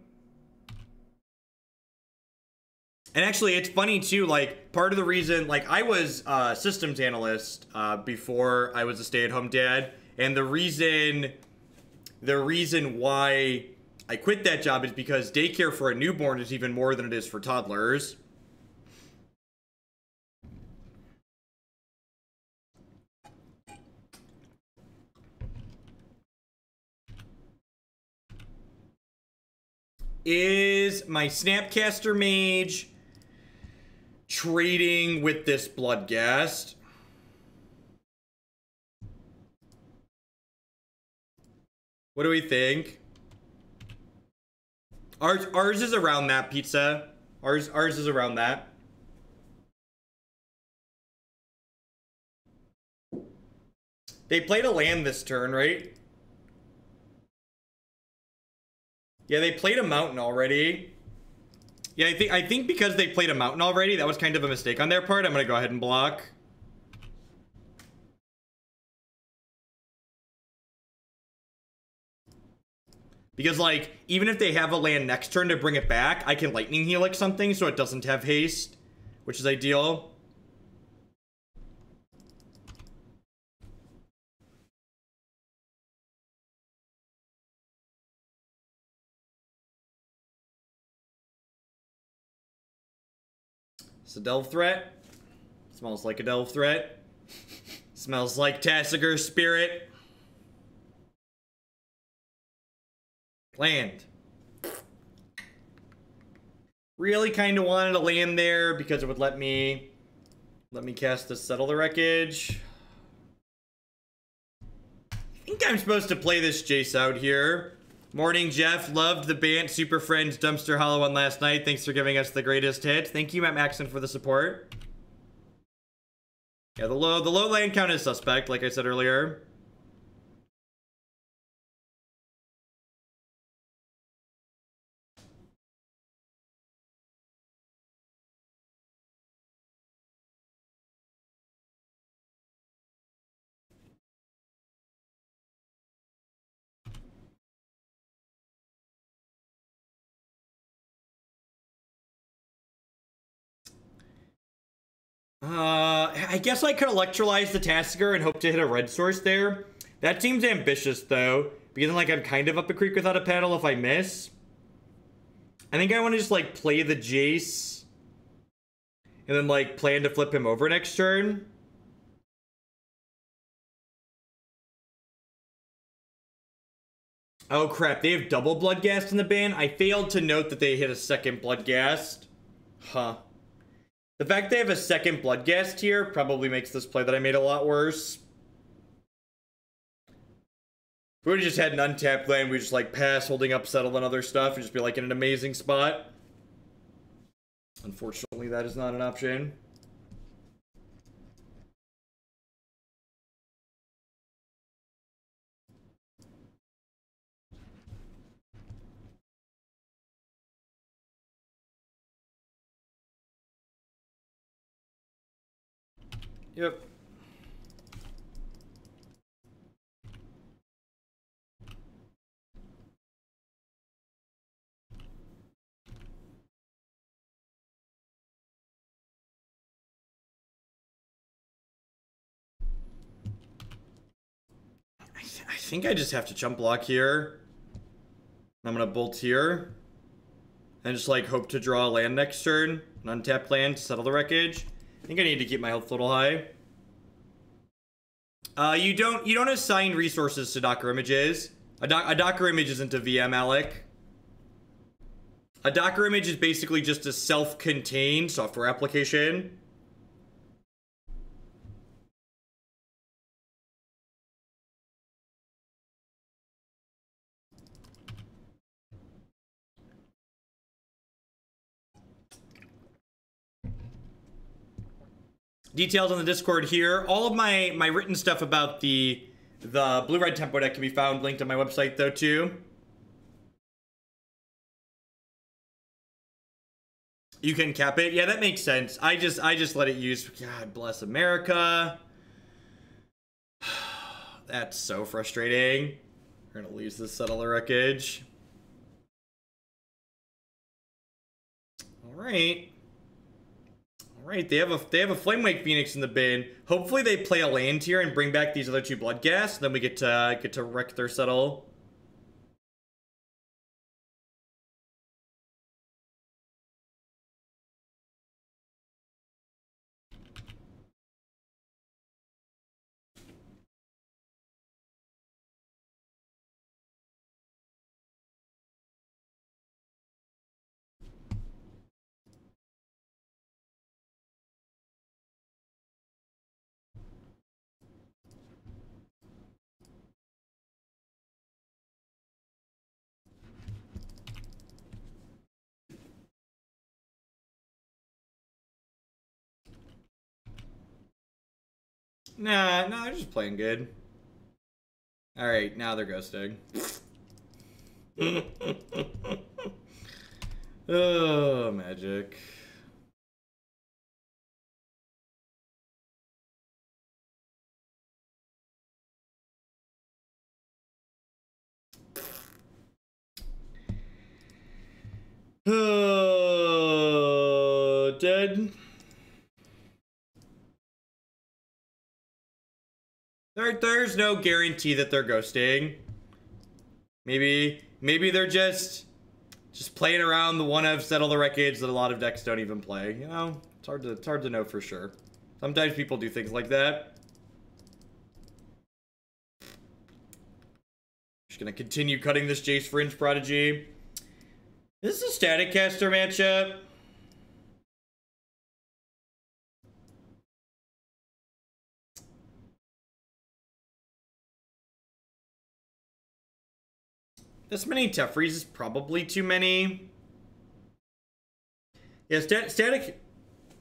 And actually, it's funny, too. Like, part of the reason... Like, I was a systems analyst before I was a stay-at-home dad. And the reason why I quit that job is because daycare for a newborn is even more than it is for toddlers. Is my Snapcaster Mage trading with this Bloodghast? What do we think? Ours is around that, Pizza. Ours is around that. They played a land this turn, right? Yeah, they played a mountain already. Yeah, I think because they played a mountain already, that was kind of a mistake on their part. I'm gonna go ahead and block. Because, like, even if they have a land next turn to bring it back, I can Lightning Helix something so it doesn't have haste, which is ideal. It's a delve threat. Smells like a delve threat. Smells like Tasigur Spirit. Land. Really kind of wanted to land there because it would let me cast the Settle the Wreckage. I think I'm supposed to play this Jace out here. Morning, Jeff. Loved the Bant Super Friends Dumpster Hollow one last night. Thanks for giving us the greatest hit. Thank you, Matt Maxon, for the support. Yeah, the low land count is suspect, like I said earlier. I guess I could Electrolyze the Tasigur and hope to hit a red source there. That seems ambitious, though, because then, like, I'm kind of up a creek without a paddle if I miss. I think I want to just, like, play the Jace and then, like, plan to flip him over next turn. Oh, crap. They have double Bloodghast in the ban? I failed to note that they hit a second Bloodghast. Huh. The fact they have a second Bloodghast here probably makes this play that I made a lot worse. If we would have just had an untapped land, we'd just like pass, holding up, settle, and other stuff, and just be like in an amazing spot. Unfortunately, that is not an option. Yep. I think I just have to jump block here. I'm gonna bolt here. And just like hope to draw a land next turn. An untapped land to settle the wreckage. I think I need to keep my health a little high. You don't assign resources to Docker images. A Docker image isn't a VM, Alec. A Docker image is basically just a self-contained software application. Details on the Discord here. All of my written stuff about the blue-red tempo deck can be found linked on my website though too. You can cap it. Yeah, that makes sense. I just let it use. God bless America. That's so frustrating. We're gonna lose this Settle the Wreckage. All right. Right, they have a Flamewake Phoenix in the bin. Hopefully they play a land here and bring back these other two Bloodghast. Then we get to wreck their Settle. Nah, they're just playing good. Alright, now they're ghosting. Oh, Magic. Oh, dead. There's no guarantee that they're ghosting. Maybe they're just playing around the one of Settle the Wreckage that a lot of decks don't even play. You know, it's hard to know for sure. Sometimes people do things like that. Just gonna continue cutting this Jace Fringe Prodigy. This is a Staticaster matchup. This many Teferis is probably too many. Yeah,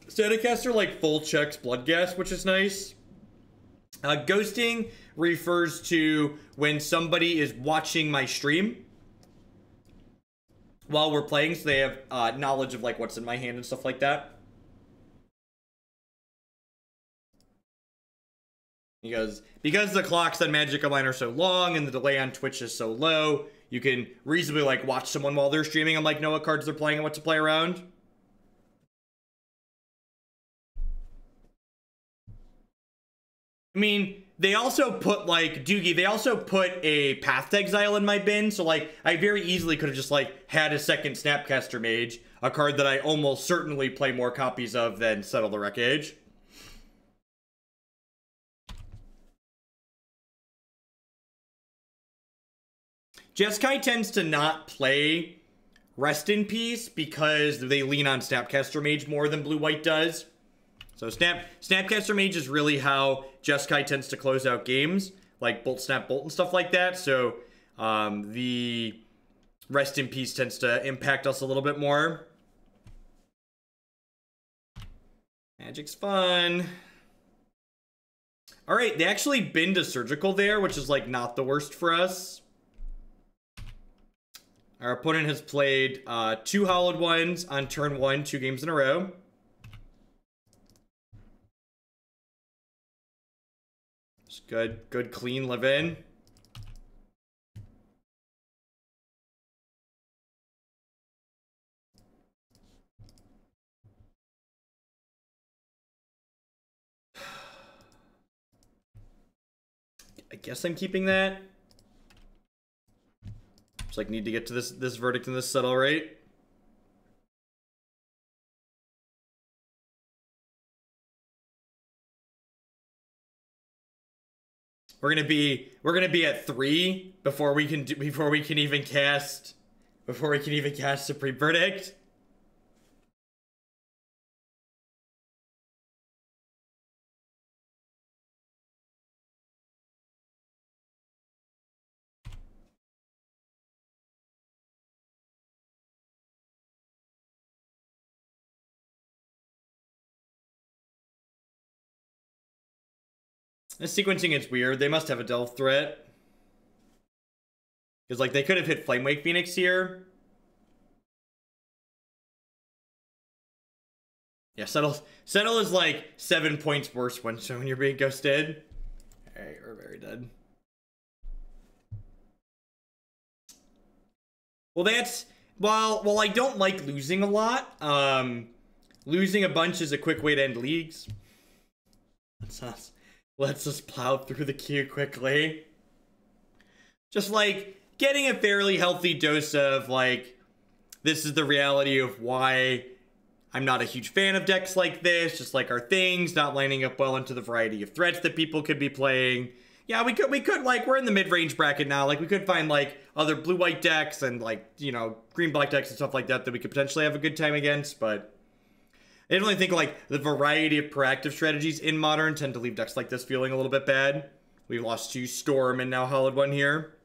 Staticaster like full checks Blood Gas, which is nice. Ghosting refers to when somebody is watching my stream while we're playing, so they have knowledge of like what's in my hand and stuff like that. Because the clocks on Magic Online are so long and the delay on Twitch is so low, you can reasonably like watch someone while they're streaming and like know what cards they're playing and what to play around. I mean, they also put like Doogie, they also put a Path to Exile in my bin, so like I very easily could have just like had a second Snapcaster Mage, a card that I almost certainly play more copies of than Settle the Wreckage. Jeskai tends to not play Rest in Peace because they lean on Snapcaster Mage more than Blue-White does. So Snapcaster Mage is really how Jeskai tends to close out games, like Bolt, Snap, Bolt, and stuff like that. So the Rest in Peace tends to impact us a little bit more. Magic's fun. All right, they actually binned a Surgical there, which is like not the worst for us. Our opponent has played 2 Hallowed Ones on turn 1, 2 games in a row. Just good clean live in. I guess I'm keeping that. Just like need to get to this verdict and this settle, right? We're gonna be at 3 before we can even cast a pre-verdict. This sequencing is weird. They must have a Delve threat. Because, like, they could have hit Flamewake Phoenix here. Yeah, Settle is, like, 7 points worse when you're being ghosted. Alright, we're very dead. Well, that's... While I don't like losing a lot, losing a bunch is a quick way to end leagues. Let's just plow through the queue quickly. Just like getting a fairly healthy dose of like, this is the reality of why I'm not a huge fan of decks like this. Just like our things not lining up well into the variety of threats that people could be playing. Yeah, we could like, we're in the mid-range bracket now. Like we could find like other blue-white decks and like, you know, green-black decks and stuff like that we could potentially have a good time against, but I definitely think like the variety of proactive strategies in Modern tend to leave decks like this feeling a little bit bad. We've lost 2 Storm and now Hallowed One here.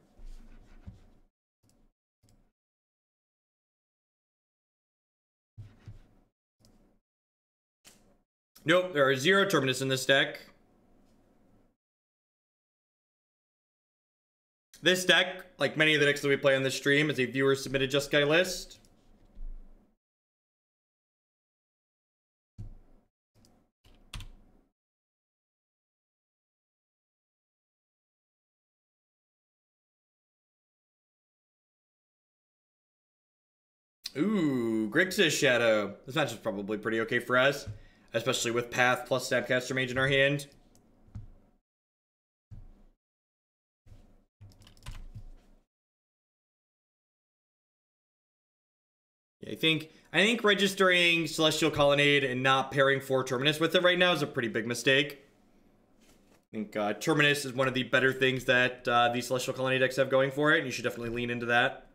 Nope, there are 0 Terminus in this deck. This deck, like many of the decks that we play on this stream, is a viewer-submitted Jeskai list. Ooh, Grixis Shadow. This match is probably pretty okay for us, especially with Path plus Snapcaster Mage in our hand. Yeah, I think registering Celestial Colonnade and not pairing 4 Terminus with it right now is a pretty big mistake. I think Terminus is one of the better things that the Celestial Colonnade decks have going for it, and you should definitely lean into that.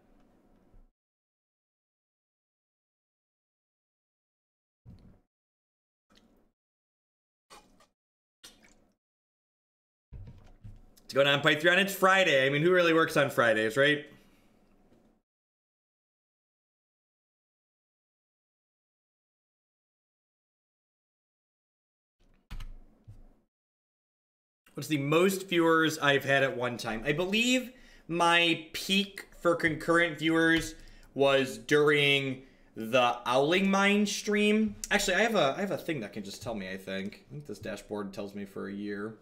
What's going on, Python? It's Friday. I mean, who really works on Fridays, right? What's the most viewers I've had at one time? I believe my peak for concurrent viewers was during the Owling Mine stream. Actually, I have a thing that can just tell me, I think this dashboard tells me for a year.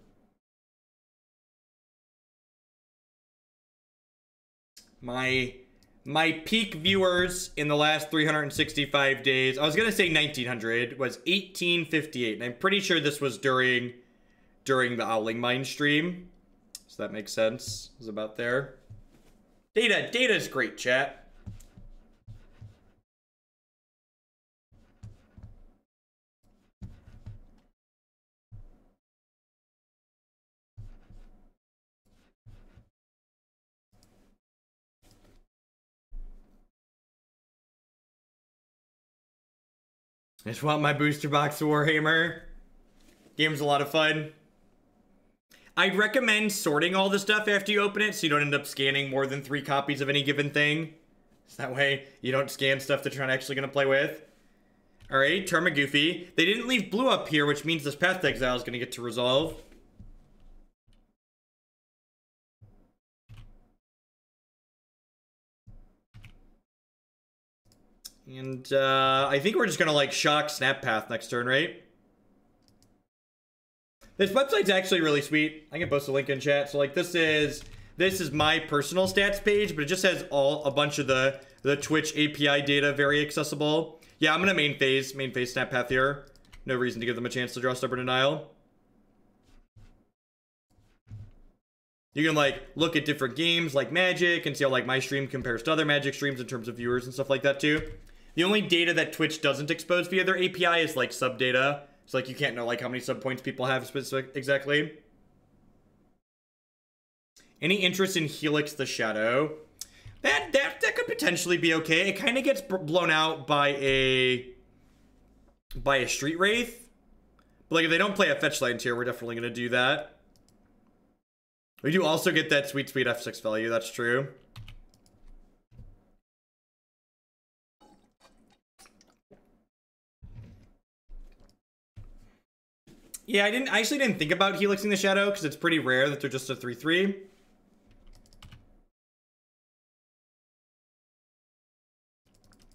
My peak viewers in the last 365 days, I was going to say 1900, was 1858. And I'm pretty sure this was during the Owling Mine stream. So that makes sense. It was about there. Data's great, chat. I just want my booster box of Warhammer. Game's a lot of fun. I'd recommend sorting all the stuff after you open it so you don't end up scanning more than 3 copies of any given thing. So that way you don't scan stuff that you're not actually going to play with. Alright, Tarmogoofy. They didn't leave blue up here, which means this Path to Exile is going to get to resolve. And I think we're just going to like shock Snap Path next turn, right? This website's actually really sweet. I can post a link in chat. So like this is my personal stats page, but it just has a bunch of the Twitch API data very accessible. Yeah, I'm gonna main phase Snap Path here. No reason to give them a chance to draw Stubborn Denial. You can like look at different games like Magic and see how like my stream compares to other Magic streams in terms of viewers and stuff like that too. The only data that Twitch doesn't expose via their API is like sub data. So like you can't know like how many sub points people have exactly. Any interest in Helix the Shadow? That could potentially be okay. It kind of gets blown out by a Street Wraith. But like if they don't play a fetch land here, we're definitely gonna do that. We do also get that sweet F6 value, that's true. Yeah, I actually didn't think about Helixing the Shadow because it's pretty rare that they're just a 3/3.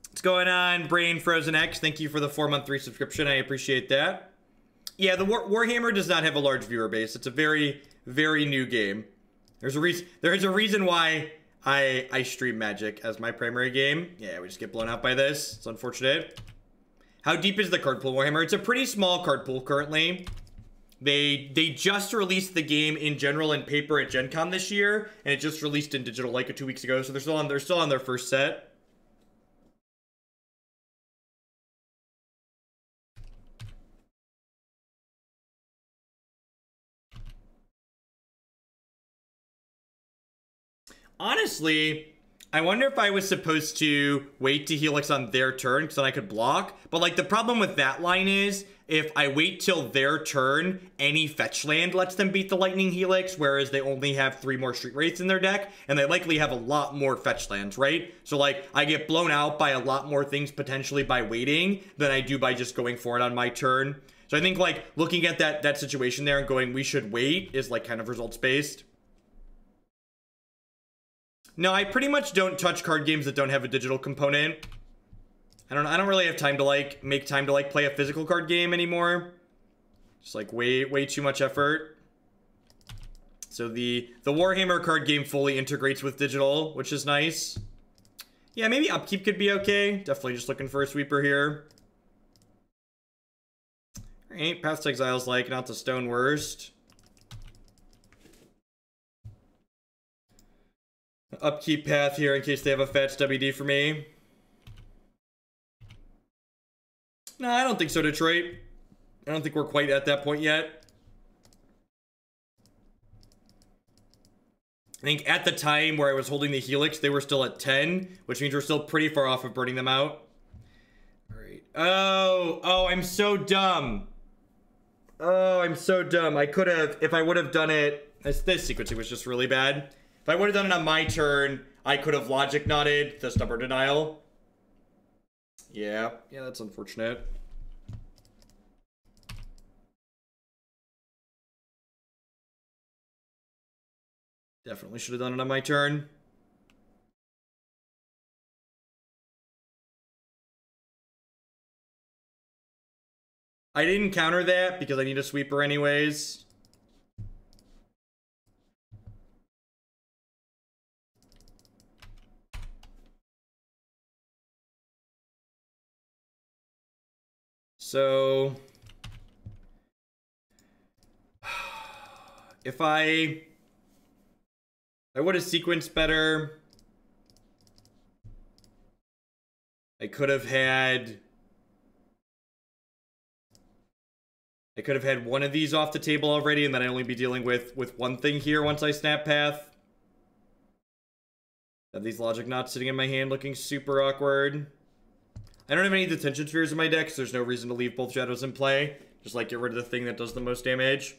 What's going on, Brain Frozen X? Thank you for the 4-month resubscription. I appreciate that. Yeah, the Warhammer does not have a large viewer base. It's a very, very new game. There's a reason why I stream Magic as my primary game. Yeah, we just get blown out by this. It's unfortunate. How deep is the card pool, Warhammer? It's a pretty small card pool currently. They just released the game in general and paper at Gen Con this year, and it just released in digital like 2 weeks ago, so they're still on their first set. Honestly, I wonder if I was supposed to wait to Helix on their turn because then I could block. But like the problem with that line is if I wait till their turn, any fetch land lets them beat the Lightning Helix, whereas they only have 3 more Street Wraiths in their deck, and they likely have a lot more fetch lands, right? So like I get blown out by a lot more things potentially by waiting than I do by just going for it on my turn. So I think like looking at that situation there and going we should wait is like kind of results based. No, I pretty much don't touch card games that don't have a digital component. I don't really have time to like make time to like play a physical card game anymore. Just like way too much effort. So the Warhammer card game fully integrates with digital, which is nice. Yeah, maybe Upkeep could be okay. Definitely just looking for a sweeper here. Alright, Past Exile's like not the stone worst. Upkeep path here in case they have a fetch WD for me. No, I don't think so, Detroit. I don't think we're quite at that point yet. I think at the time where I was holding the Helix, they were still at 10, which means we're still pretty far off of burning them out. All right. Oh, I'm so dumb. Oh, I'm so dumb. I could have, if I would have done it, this sequencing was just really bad. If I would have done it on my turn, I could have logic knotted the Stubborn Denial. Yeah, that's unfortunate. Definitely should have done it on my turn. I didn't counter that because I need a sweeper anyways. So if I would have sequenced better, I could have had one of these off the table already, and then I'd only be dealing with one thing here once I snap path. Have these logic knots sitting in my hand looking super awkward. I don't have any detention spheres in my deck, so there's no reason to leave both shadows in play. Just like get rid of the thing that does the most damage.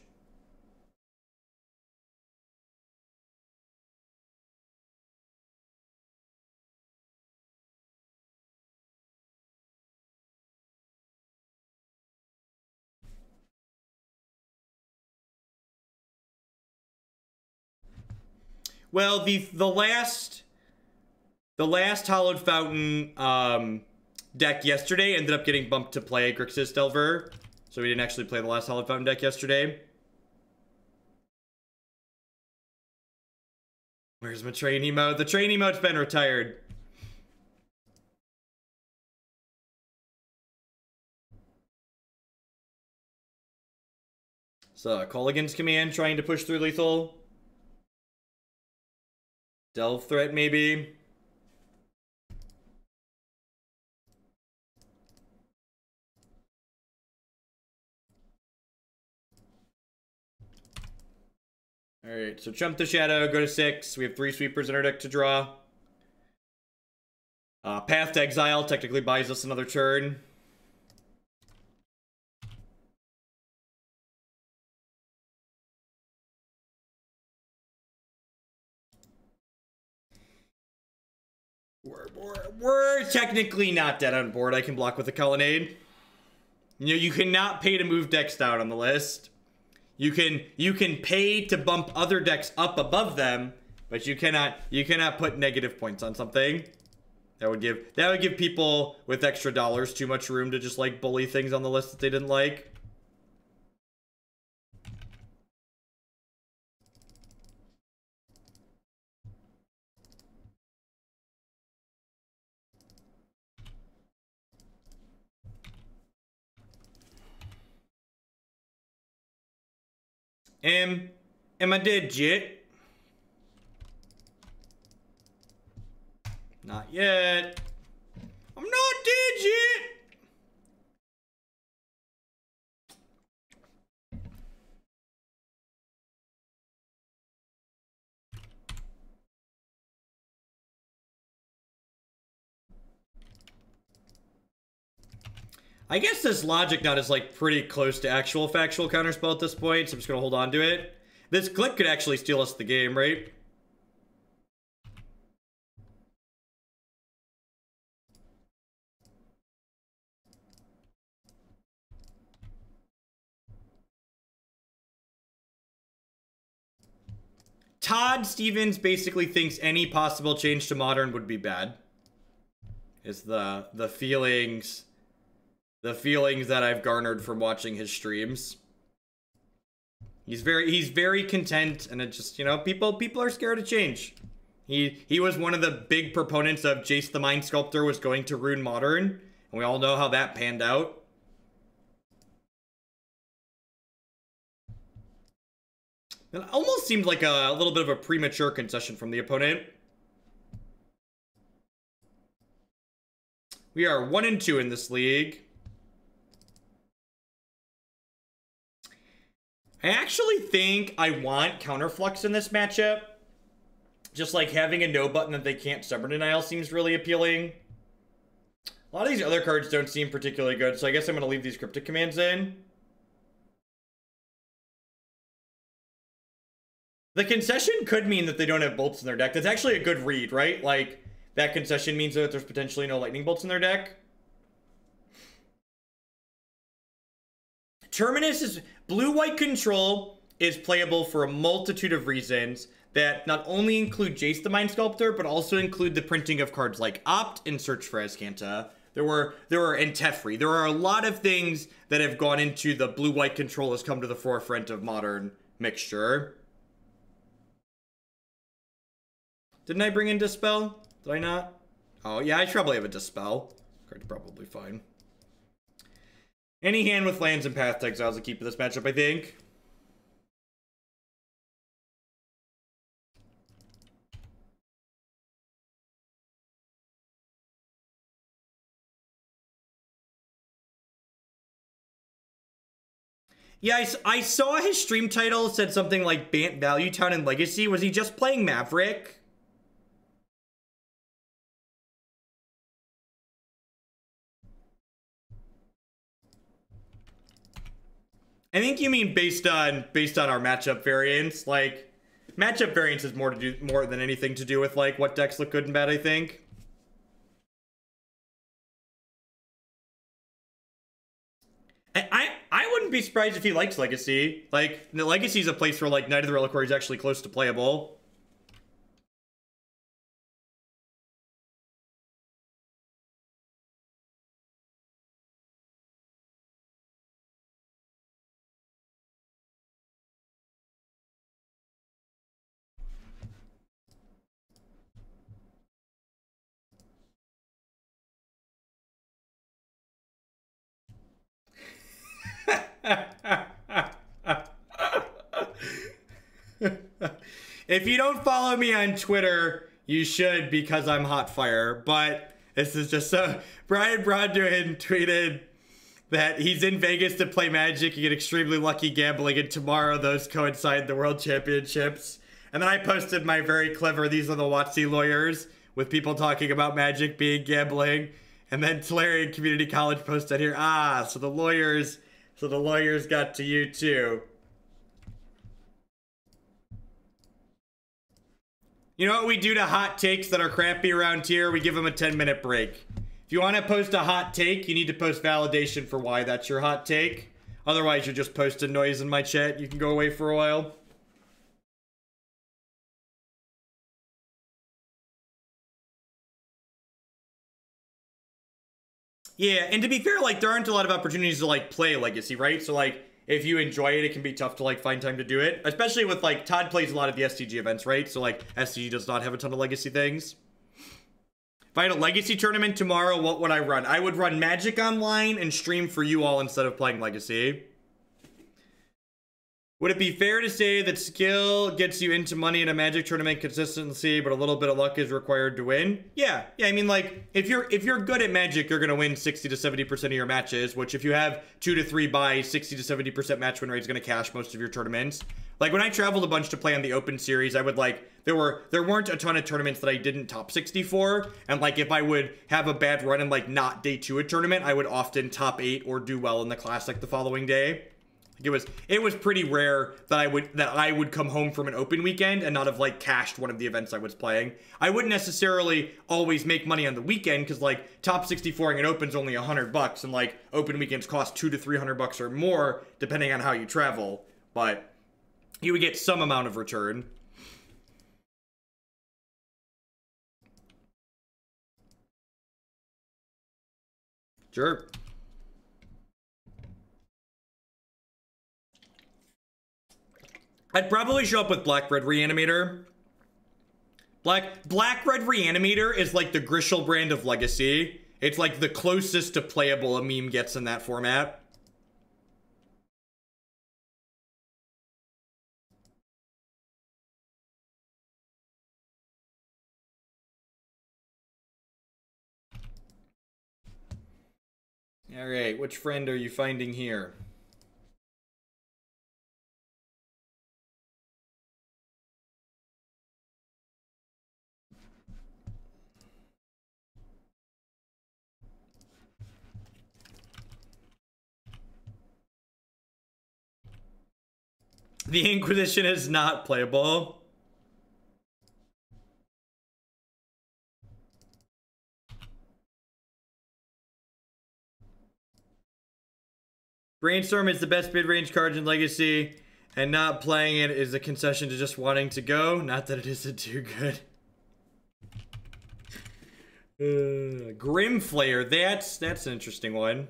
Well, the last Hallowed Fountain deck yesterday ended up getting bumped to play Grixis Delver, so we didn't actually play the last Hallowed Fountain deck yesterday. Where's my train emote? The train emote's been retired. So, Colligan's Command trying to push through lethal. Delve threat, maybe. Alright, so jump the shadow, go to 6. We have 3 sweepers in our deck to draw. Path to Exile technically buys us another turn. We're technically not dead on board. I can block with a Colonnade. You know, you cannot pay to move decks down on the list. You can pay to bump other decks up above them, but you cannot put negative points on something. That would give people with extra dollars too much room to just like bully things on the list that they didn't like. Am I dead yet? Not yet. I'm not dead yet. I guess this logic knot is like pretty close to actual factual counterspell at this point, so I'm just gonna hold on to it. This click could actually steal us the game, right? Todd Stevens basically thinks any possible change to Modern would be bad. Is the feelings that I've garnered from watching his streams. He's very content, and it just, you know, people are scared of change. He was one of the big proponents of Jace the Mind Sculptor was going to ruin Modern, and we all know how that panned out. It almost seemed like a little bit of a premature concession from the opponent. We are 1-2 in this league. I actually think I want Counterflux in this matchup. Just like having a no button that they can't Stubborn Denial seems really appealing. A lot of these other cards don't seem particularly good, so I guess I'm going to leave these Cryptic Commands in. The concession could mean that they don't have bolts in their deck. That's actually a good read, right? Like, that concession means that there's potentially no lightning bolts in their deck. Terminus is... Blue-white control is playable for a multitude of reasons that not only include Jace the Mind Sculptor, but also include the printing of cards like Opt and Search for Azcanta. There were and Teferi. There are a lot of things that have gone into the blue-white control has come to the forefront of Modern mixture. Didn't I bring in Dispel? Did I not? Oh, yeah, I probably have a Dispel. Card's probably fine. Any hand with lands and Path to Exile is a keep of this matchup, I think. Yeah, I saw his stream title said something like Bant Value Town and Legacy. Was he just playing Maverick? I think you mean based on our matchup variance. Like, matchup variance is more than anything to do with like what decks look good and bad, I think. I wouldn't be surprised if he likes Legacy. Like, the Legacy is a place where like Knight of the Reliquary is actually close to playable. If you don't follow me on Twitter, you should, because I'm hot fire. But this is just so... Brian Broadwin tweeted that he's in Vegas to play Magic. You get extremely lucky gambling, and tomorrow those coincide the World Championships. And then I posted my very clever "These are the WotC lawyers" with people talking about Magic being gambling. And then Tulare Community College posted here, so the lawyers got to you too. You know what we do to hot takes that are crappy around here? We give them a 10-minute break. If you want to post a hot take, you need to post validation for why that's your hot take. Otherwise, you're just posting noise in my chat. You can go away for a while. Yeah, and to be fair, like, there aren't a lot of opportunities to, like, play Legacy, right? So, like, if you enjoy it, it can be tough to, like, find time to do it. Especially with, like, Todd plays a lot of the STG events, right? So, like, STG does not have a ton of Legacy things. If I had a Legacy tournament tomorrow, what would I run? I would run Magic Online and stream for you all instead of playing Legacy. Would it be fair to say that skill gets you into money in a Magic tournament consistency, but a little bit of luck is required to win? Yeah, I mean, like, if you're good at Magic, you're gonna win 60 to 70% of your matches, which if you have 2 to 3 buys, 60 to 70% match win rate is gonna cash most of your tournaments. Like, when I traveled a bunch to play on the Open Series, I would, like, there weren't a ton of tournaments that I didn't top 60 for, and, like, if I would have a bad run and, like, not day 2 a tournament, I would often top 8 or do well in the Classic the following day. It was pretty rare that I would come home from an open weekend and not have like cashed one of the events I was playing. I wouldn't necessarily always make money on the weekend because like top 64ing an open's only $100 and like open weekends cost $200 to $300 or more depending on how you travel. But you would get some amount of return. Sure. I'd probably show up with Black-Red Reanimator. Black-Red Reanimator is like the Grishel brand of Legacy. It's like the closest to playable a meme gets in that format. All right, which friend are you finding here? The Inquisition is not playable. Brainstorm is the best mid-range card in Legacy, and not playing it is a concession to just wanting to go. Not that it isn't too good. Grimflayer, that's an interesting one.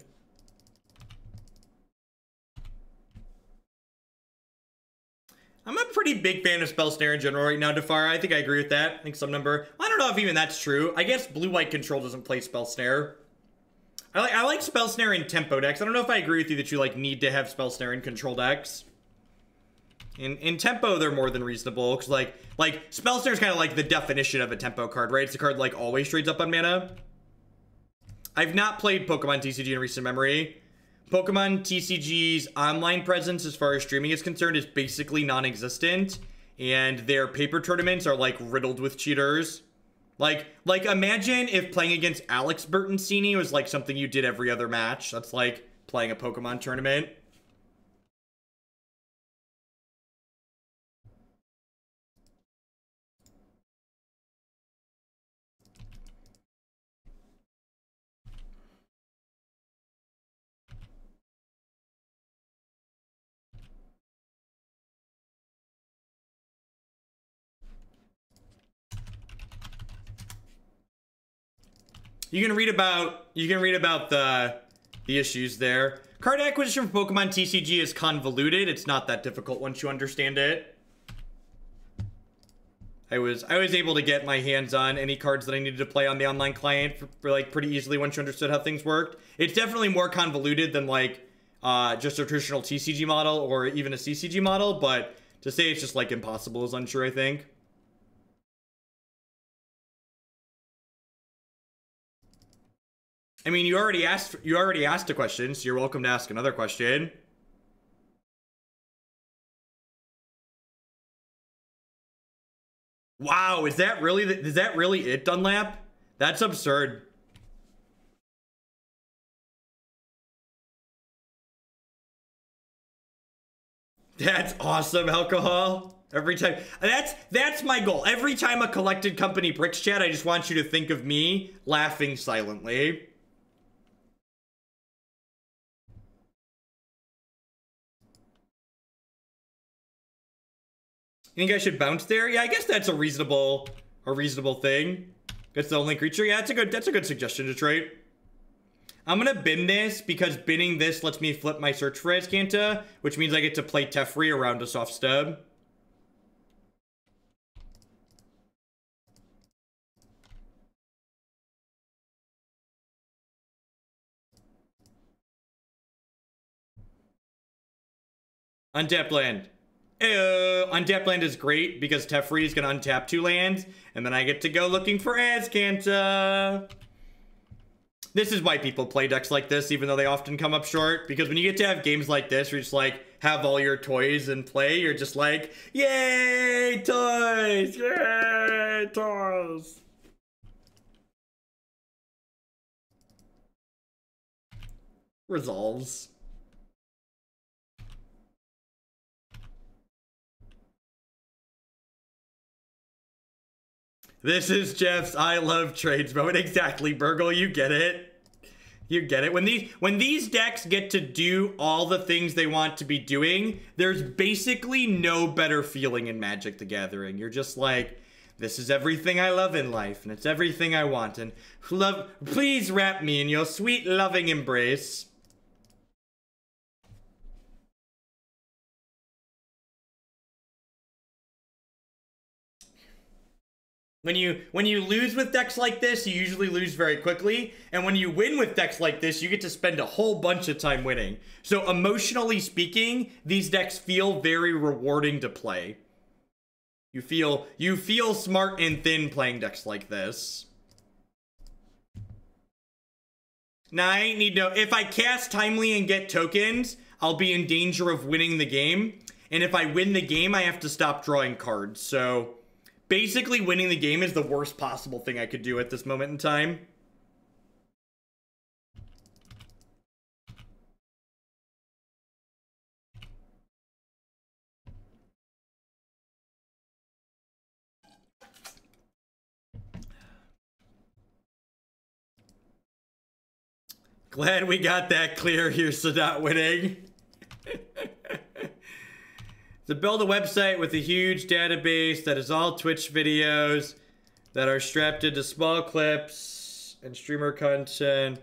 I'm a pretty big fan of Spell Snare in general right now, Defara. I think I agree with that. I think some number. I don't know if even that's true. I guess blue-white control doesn't play Spell Snare. I like Spell Snare in tempo decks. I don't know if I agree with you that you like need to have Spell Snare in control decks. In tempo, they're more than reasonable because like Spell Snare is kind of like the definition of a tempo card, right? It's a card like always trades up on mana. I've not played Pokemon TCG in recent memory. Pokemon TCG's online presence as far as streaming is concerned is basically non-existent, and their paper tournaments are like riddled with cheaters. Like imagine if playing against Alex Bertoncini was like something you did every other match. That's like playing a Pokemon tournament. You can read about the issues there. Card acquisition for Pokemon TCG is convoluted. It's not that difficult once you understand it. I was able to get my hands on any cards that I needed to play on the online client for like pretty easily once you understood how things worked. It's definitely more convoluted than like just a traditional TCG model or even a CCG model, but to say it's just like impossible is unsure, I think. I mean, you already asked a question, so you're welcome to ask another question. Wow, is that really it, Dunlap? That's absurd. That's awesome, alcohol. Every time, that's my goal. Every time a collected company bricks chat, I just want you to think of me laughing silently. You think I should bounce there? Yeah, I guess that's a reasonable thing. That's the only creature. Yeah, that's a good suggestion, Detroit. I'm gonna bin this because binning this lets me flip my search for Azcanta, which means I get to play Teferi around a soft stub. Untapped land. Untapped land is great because Teferi is going to untap 2 lands, and then I get to go looking for Azcanta. This is why people play decks like this, even though they often come up short, because when you get to have games like this, where you just like have all your toys and play, you're just like, yay, toys, yay, toys. Resolves. This is Jeff's I love trades moment. Exactly, Burgle, you get it. You get it. When these decks get to do all the things they want to be doing, there's basically no better feeling in Magic the Gathering. You're just like, This is everything I love in life, and it's everything I want, and love, please wrap me in your sweet, loving embrace. When you lose with decks like this, you usually lose very quickly, and when you win with decks like this, you get to spend a whole bunch of time winning. So emotionally speaking, these decks feel very rewarding to play. You feel smart and thin playing decks like this. Now, I ain't need no... If I cast timely and get tokens, I'll be in danger of winning the game. And if I win the game, I have to stop drawing cards. So, basically, winning the game is the worst possible thing I could do at this moment in time. Glad we got that clear. Here's to not winning. To build a website with a huge database that is all Twitch videos that are strapped into small clips and streamer content.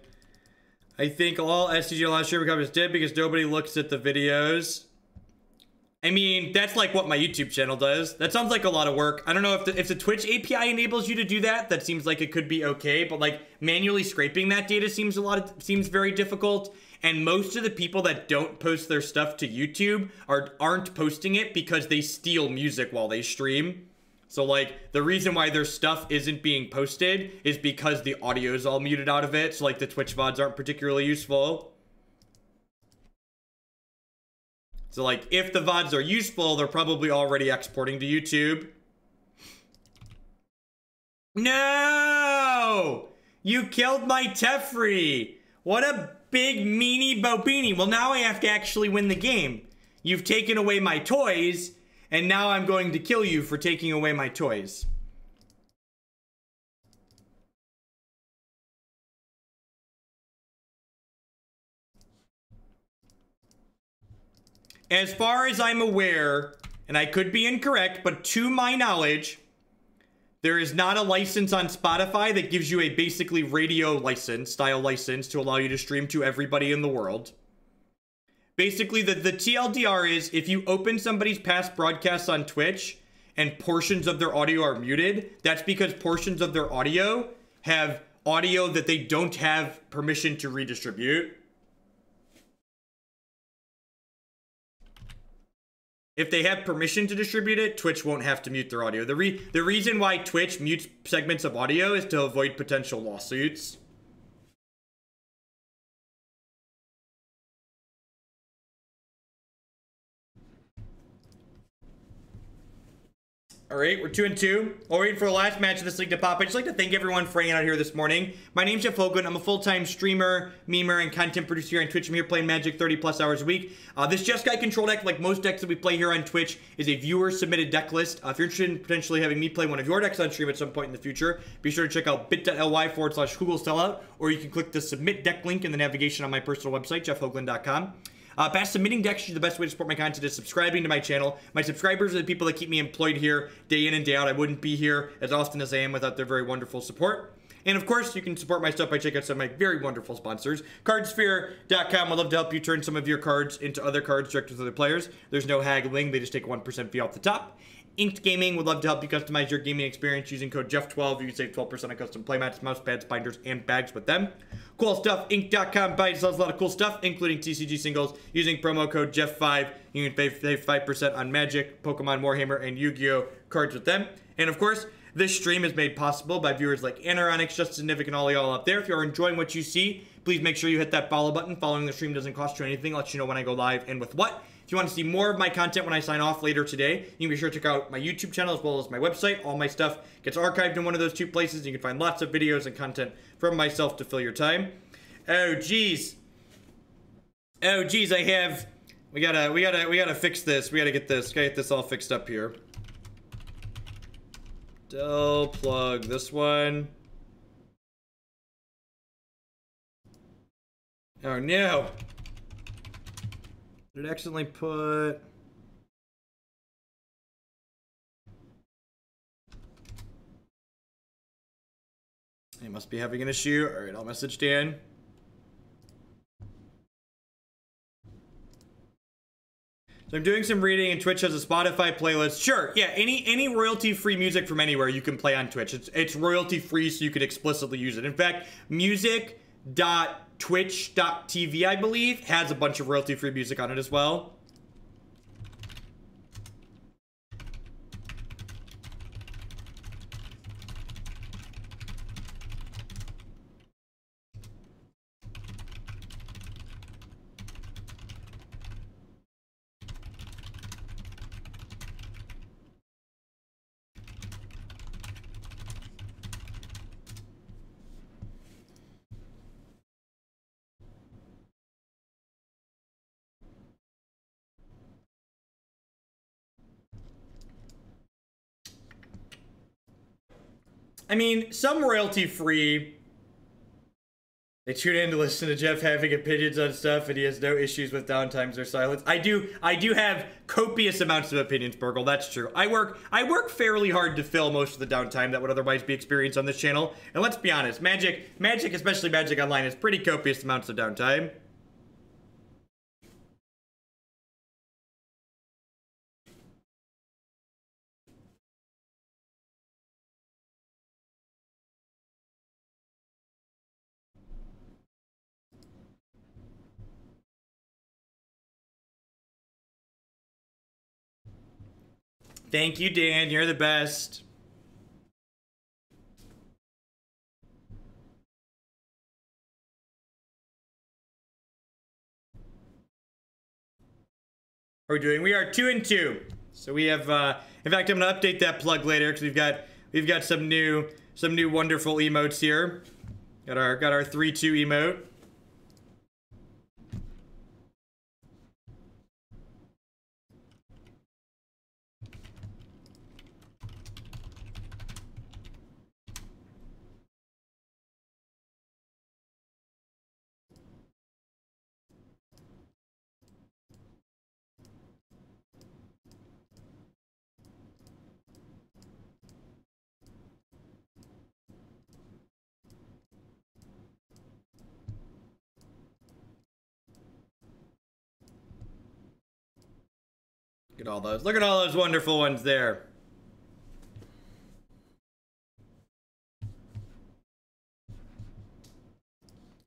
I think all SCG live streamer content is dead because nobody looks at the videos. I mean, that's like what my YouTube channel does. That sounds like a lot of work. I don't know if the Twitch API enables you to do that. That seems like it could be okay, but like manually scraping that data seems very difficult. And most of the people that don't post their stuff to YouTube aren't posting it because they steal music while they stream. So like the reason why their stuff isn't being posted is because the audio is all muted out of it. So like the Twitch VODs aren't particularly useful. So like if the VODs are useful, they're probably already exporting to YouTube. No! You killed my Teferi! What a big meanie bobini. Well, now I have to actually win the game. You've taken away my toys, and now I'm going to kill you for taking away my toys. As far as I'm aware, and I could be incorrect, but to my knowledge, there is not a license on Spotify that gives you a basically radio license, style license, to allow you to stream to everybody in the world. Basically, the TLDR is, if you open somebody's past broadcasts on Twitch and portions of their audio are muted, that's because portions of their audio have audio that they don't have permission to redistribute. If they have permission to distribute it, Twitch won't have to mute their audio. The reason why Twitch mutes segments of audio is to avoid potential lawsuits. All right, we're 2-2. We'll wait for the last match of this league to pop. I'd just like to thank everyone for hanging out here this morning. My name's Jeff Hogan. I'm a full-time streamer, memer, and content producer here on Twitch. I'm here playing Magic 30+ hours a week. This Jeskai control deck, like most decks that we play here on Twitch, is a viewer-submitted deck list. If you're interested in potentially having me play one of your decks on stream at some point in the future, be sure to check out bit.ly/Google or you can click the submit deck link in the navigation on my personal website, jeffhoagland.com. By submitting decks, the best way to support my content is subscribing to my channel. My subscribers are the people that keep me employed here day in and day out. I wouldn't be here as often as I am without their very wonderful support. And of course, you can support my stuff by checking out some of my very wonderful sponsors. Cardsphere.com. I'd love to help you turn some of your cards into other cards direct with other players. There's no haggling. They just take a 1% fee off the top. Inked Gaming would love to help you customize your gaming experience using code Jeff12. You can save 12% on custom playmats, mouse pads, binders, and bags with them. Cool stuff. Ink.com buys sells a lot of cool stuff, including TCG singles. Using promo code Jeff5, you can save 5% on Magic, Pokemon, Warhammer, and Yu-Gi-Oh! Cards with them. And of course, this stream is made possible by viewers like Anaronix, Justin Nivic, and all y'all up there. If you're enjoying what you see, please make sure you hit that follow button. Following the stream doesn't cost you anything. It lets you know when I go live and with what. If you want to see more of my content when I sign off later today, you can be sure to check out my YouTube channel as well as my website. All my stuff gets archived in one of those two places. You can find lots of videos and content from myself to fill your time. Oh geez. Oh geez, we gotta fix this. We gotta get this all fixed up here. Del plug this one. Oh no. Did it accidentally put... He must be having an issue. All right, I'll message Dan. So I'm doing some reading, and Twitch has a Spotify playlist. Sure, yeah, any royalty-free music from anywhere you can play on Twitch. It's royalty-free, so you can explicitly use it. In fact, music.twitch.tv, I believe, has a bunch of royalty-free music on it as well. I mean, some royalty-free. They tune in to listen to Jeff having opinions on stuff, and he has no issues with downtimes or silence. I do have copious amounts of opinions, Burgle. That's true. I work fairly hard to fill most of the downtime that would otherwise be experienced on this channel. And let's be honest, Magic, especially Magic Online, is pretty copious amounts of downtime. Thank you, Dan. You're the best. How are we doing? We are 2-2. So we have in fact, I'm gonna update that plug later because we've got some new wonderful emotes here. Got our 3-2 emote. Look at all those. Look at all those wonderful ones there.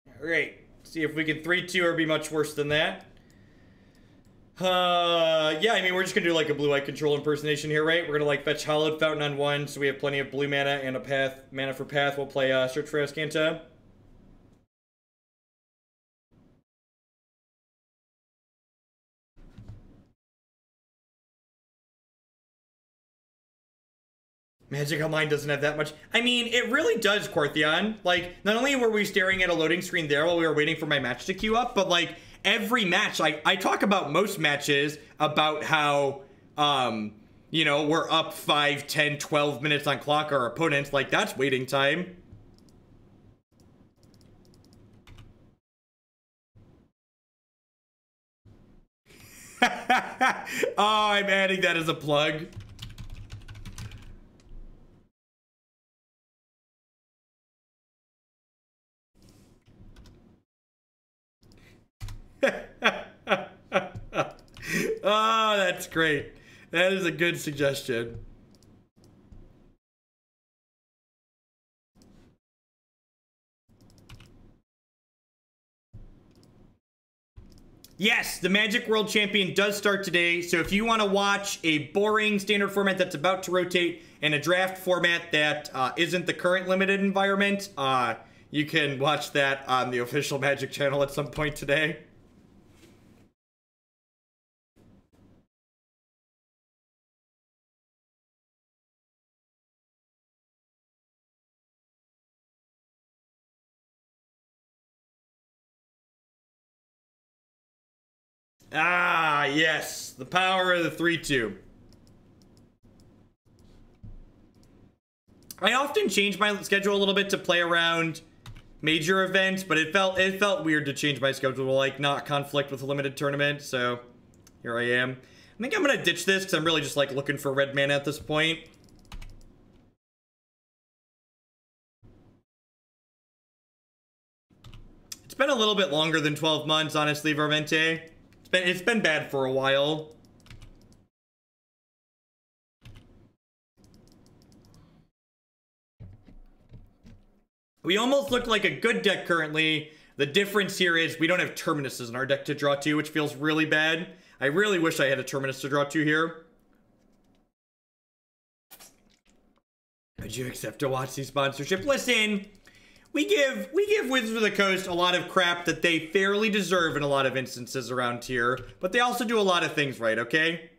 All right. See if we can 3-2 or be much worse than that. Yeah, I mean, we're just gonna do like a blue-white control impersonation here, right? We're gonna like fetch Hallowed Fountain on 1, so we have plenty of blue mana and a mana for path. We'll play Search for Azcanta. Magic Online doesn't have that much. I mean, it really does, Quarthion. Like, not only were we staring at a loading screen there while we were waiting for my match to queue up, but like, every match, like, I talk about most matches about how, you know, we're up 5, 10, 12 minutes on clock our opponents. Like, that's waiting time. Oh, I'm adding that as a plug. Oh, that's great. That is a good suggestion. Yes, the Magic World Champion does start today, so if you want to watch a boring standard format that's about to rotate and a draft format that isn't the current limited environment, you can watch that on the official Magic channel at some point today. Ah, yes. The power of the 3-2. I often change my schedule a little bit to play around major events, but it felt weird to change my schedule to like not conflict with a limited tournament, so here I am. I think I'm gonna ditch this because I'm really just like looking for red mana at this point. been a little bit longer than 12 months, honestly, Varmente. It's been bad for a while. We almost look like a good deck currently. The difference here is we don't have Terminuses in our deck to draw to, which feels really bad. I really wish I had a Terminus to draw to here. Would you accept a WotC sponsorship? Listen, we give Wizards of the Coast a lot of crap that they fairly deserve in a lot of instances around here, but they also do a lot of things right, okay?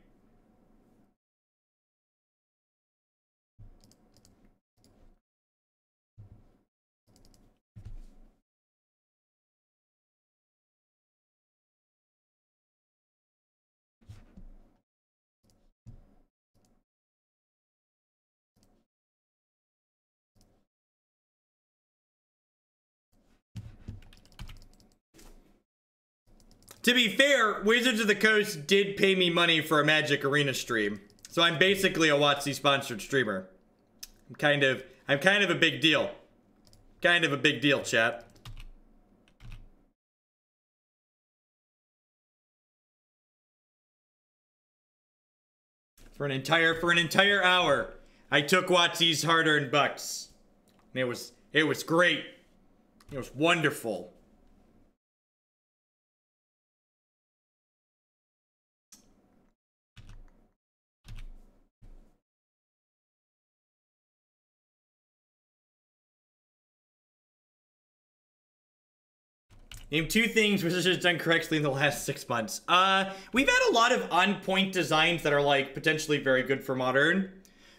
To be fair, Wizards of the Coast did pay me money for a Magic Arena stream. So I'm basically a WotC sponsored streamer. I'm kind of a big deal. Kind of a big deal, chat. For an entire hour, I took WotC's hard-earned bucks. And it was great. It was wonderful. Name 2 things Wizards has done correctly in the last 6 months. We've had a lot of on-point designs that are, like, potentially very good for Modern.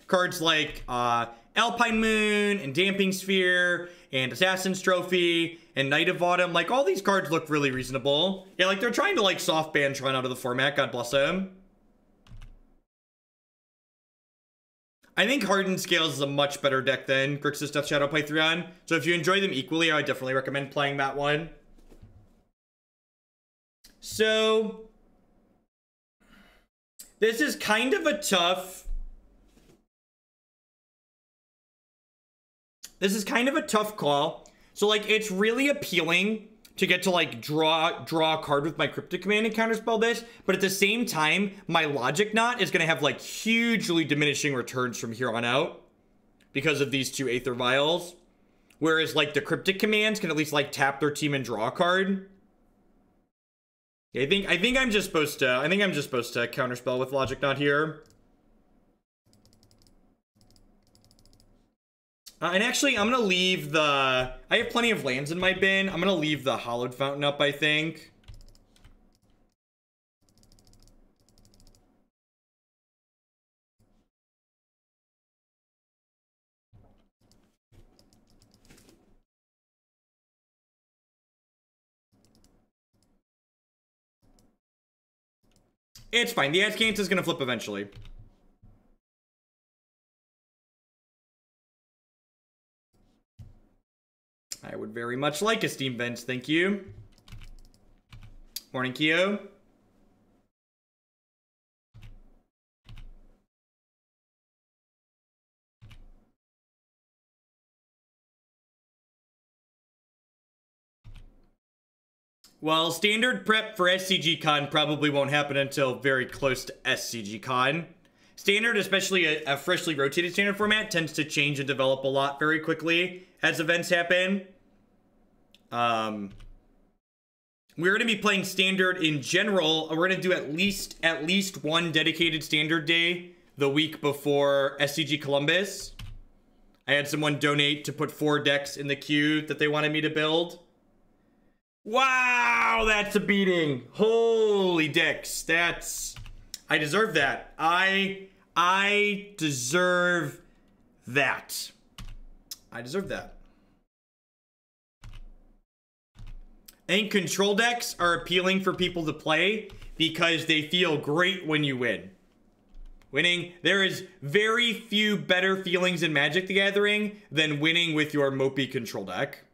Cards like, Alpine Moon, and Damping Sphere, and Assassin's Trophy, and Knight of Autumn. Like, all these cards look really reasonable. Yeah, like, they're trying to, like, soft ban Tron out of the format. God bless them. I think Hardened Scales is a much better deck than Grixis Death Shadow Python. So if you enjoy them equally, I would definitely recommend playing that one. So, this is kind of a tough... This is kind of a tough call. So, like, it's really appealing to get to, like, draw a card with my Cryptic Command and counterspell this. But at the same time, my Logic Knot is going to have, like, hugely diminishing returns from here on out. Because of these 2 Aether Vials. Whereas, like, the Cryptic Commands can at least, like, tap their team and draw a card. I think I'm just supposed to counterspell with Logic Knot here. And actually, I'm gonna leave the... I have plenty of lands in my bin. I'm gonna leave the Hallowed Fountain up, I think. It's fine. The Azcanta is gonna flip eventually. I would very much like a Steam Vents, thank you. Morning, Kyo. Well, standard prep for SCG Con probably won't happen until very close to SCG Con. Standard, especially a freshly rotated standard format, tends to change and develop a lot very quickly as events happen. We're going to be playing standard in general. We're going to do at least one dedicated standard day the week before SCG Columbus. I had someone donate to put 4 decks in the queue that they wanted me to build. Wow, that's a beating. Holy dicks. I deserve that. I deserve that. I deserve that. I think control decks are appealing for people to play because they feel great when you win. Winning, there is very few better feelings in Magic the Gathering than winning with your mopey control deck.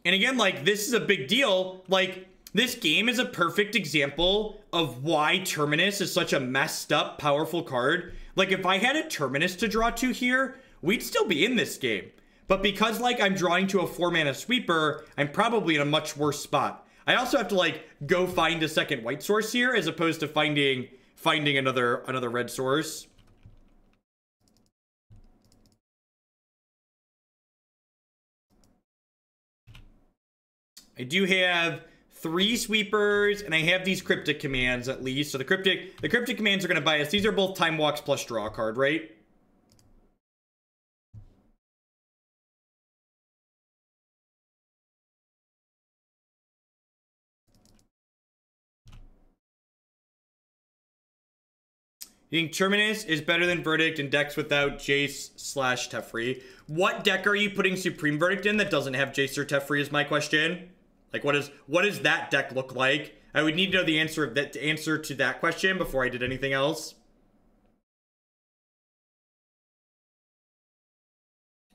And again, like, this is a big deal. Like, This game is a perfect example of why Terminus is such a messed up, powerful card. Like, if I had a Terminus to draw to here, we'd still be in this game. But because, like, I'm drawing to a 4-mana sweeper, I'm probably in a much worse spot. I also have to, like, go find a second white source here, as opposed to finding another red source. I do have 3 sweepers, and I have these Cryptic Commands at least. So the Cryptic Commands are going to buy us. These are both Time Walks plus draw a card, right? You think Terminus is better than Verdict in decks without Jace / Teferi? What deck are you putting Supreme Verdict in that doesn't have Jace or Teferi is my question. Like, what does that deck look like? I would need to know the answer to that question before I did anything else.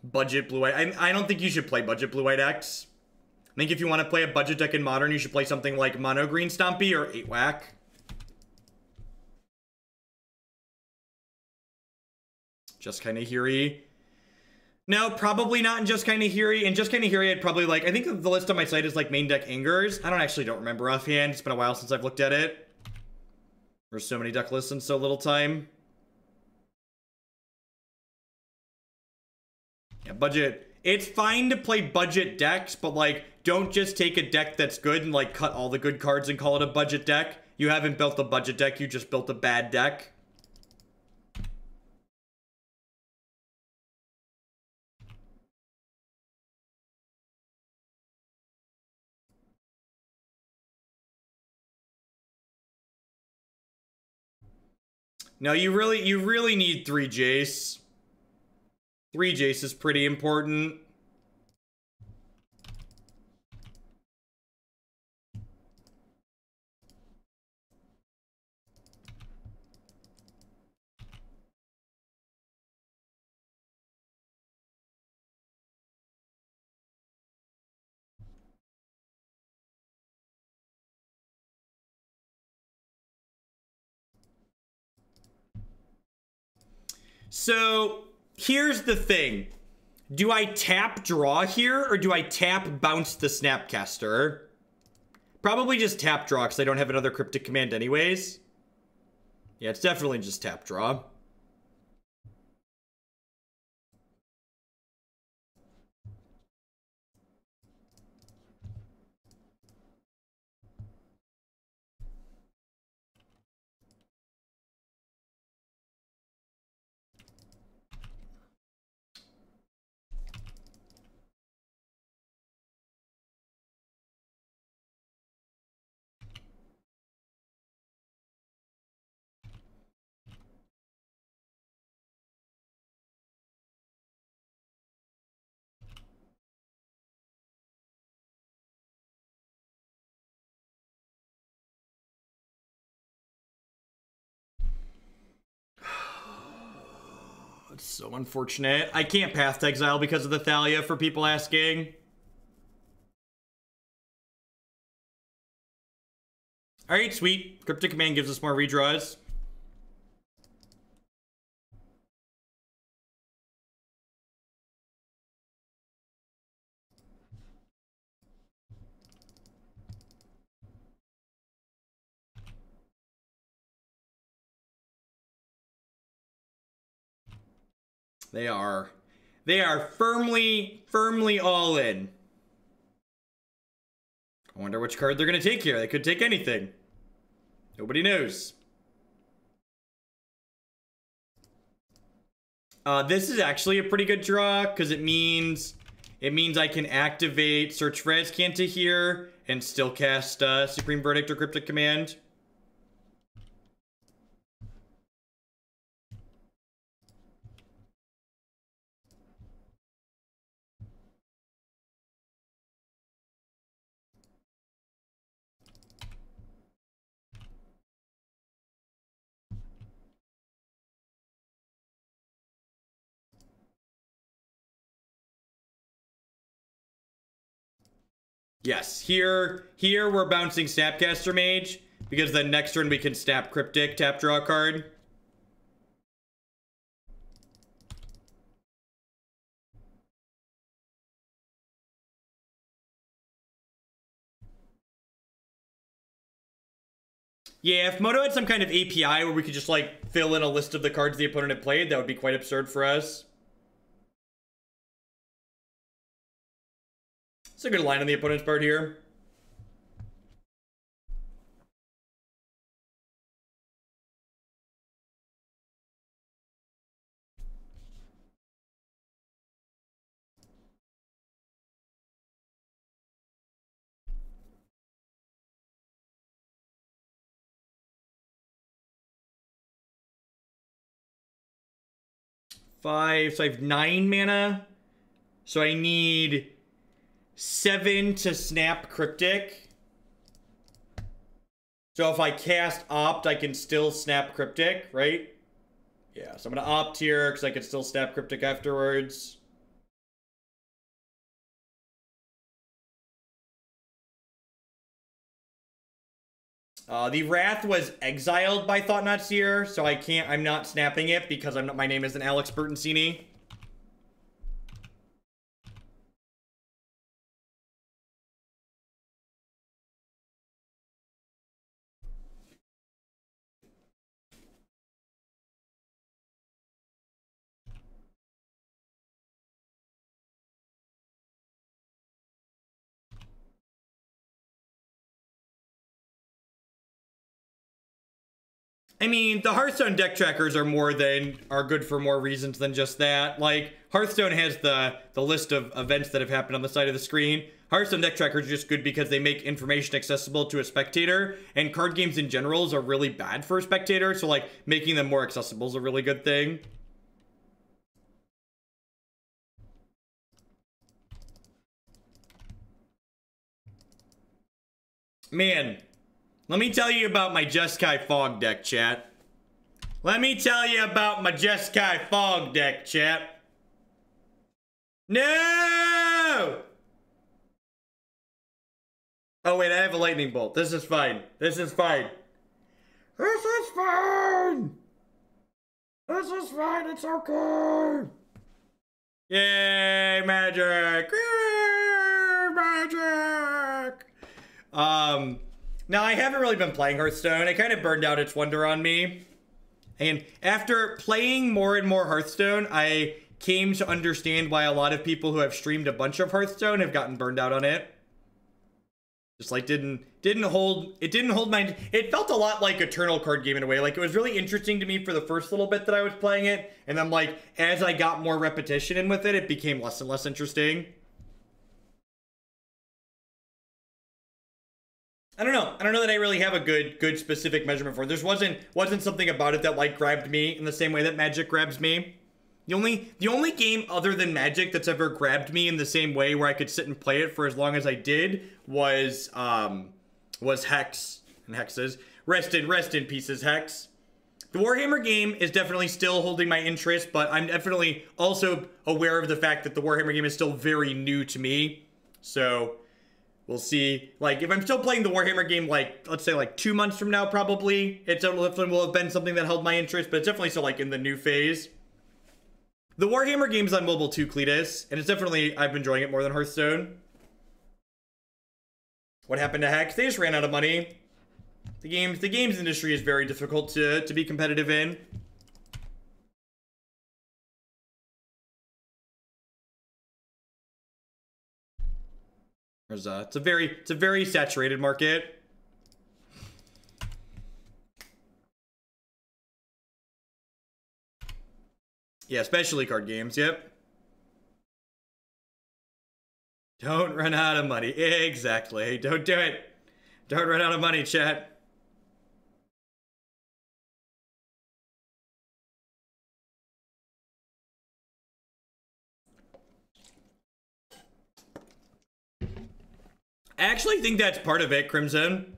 Budget blue-white. I don't think you should play budget blue-white decks. I think if you want to play a budget deck in Modern, you should play something like Mono Green Stompy or 8-Whack. Jeskai Nahiri. No, probably not in Jeskai Nahiri. In Jeskai Nahiri, I'd probably like... I think the list on my site is like main deck Angers. I don't remember offhand. It's been a while since I've looked at it. There's so many deck lists in so little time. Yeah, budget. It's fine to play budget decks, but like, don't just take a deck that's good and like cut all the good cards and call it a budget deck. You haven't built a budget deck, you just built a bad deck. No, you really need 3 Jace. 3 Jace is pretty important. So, here's the thing. Do I tap draw here, or do I tap bounce the Snapcaster? Probably just tap draw, because I don't have another Cryptic Command anyways. Yeah, it's definitely just tap draw. It's so unfortunate. I can't path to Exile because of the Thalia, for people asking. Alright, sweet. Cryptic Command gives us more redraws. They are firmly all in. I wonder which card they're going to take here. They could take anything. Nobody knows. This is actually a pretty good draw, because it means I can activate Search for Azcanta here and still cast Supreme Verdict or Cryptic Command. Yes, here we're bouncing Snapcaster Mage, because then next turn we can snap Cryptic, tap draw a card. Yeah, if Moto had some kind of API where we could just, like, fill in a list of the cards the opponent had played, that would be quite absurd for us. It's a good line on the opponent's part here. So I have 9 mana. So I need 7 to snap Cryptic. So if I cast Opt, I can still snap Cryptic, right? Yeah, so I'm gonna Opt here because I can still snap Cryptic afterwards. The Wrath was exiled by Thought-Knot Seer, so I'm not snapping it because my name isn't Alex Bertoncini. I mean, the Hearthstone deck trackers are good for more reasons than just that. Like, Hearthstone has the list of events that have happened on the side of the screen. Hearthstone deck trackers are just good because they make information accessible to a spectator, and card games in general are really bad for a spectator, so, like, making them more accessible is a really good thing. Man, let me tell you about my Jeskai Fog deck, chat. Let me tell you about my Jeskai Fog deck, chat. No! Oh, wait, I have a lightning bolt. This is fine. This is fine. This is fine! This is fine, it's okay! Yay, magic! Yay, magic! Now, I haven't really been playing Hearthstone. It kind of burned out its wonder on me. And after playing more and more Hearthstone, I came to understand why a lot of people who have streamed a bunch of Hearthstone have gotten burned out on it. Just like it didn't hold my, it felt a lot like Eternal card game in a way. Like, it was really interesting to me for the first little bit that I was playing it, and then, like, as I got more repetition in with it, it became less and less interesting. I don't know that I really have a good specific measurement for it. There wasn't something about it that, like, grabbed me in the same way that Magic grabs me. The only game other than Magic that's ever grabbed me in the same way where I could sit and play it for as long as I did was Hex and Hexes. Rest in pieces, Hex. The Warhammer game is definitely still holding my interest, but I'm definitely also aware of the fact that the Warhammer game is still very new to me. So we'll see. Like, if I'm still playing the Warhammer game, like, let's say, like, 2 months from now, probably, it definitely will have been something that held my interest, but it's definitely still, like, in the new phase. The Warhammer game's on mobile too, Cletus, and it's definitely, I've been enjoying it more than Hearthstone. What happened to Hex? They just ran out of money. The games industry is very difficult to be competitive in. It's a very saturated market. Yeah, especially card games, yep. Don't run out of money. Exactly. Don't do it. Don't run out of money, chat. I actually think that's part of it, Crimson.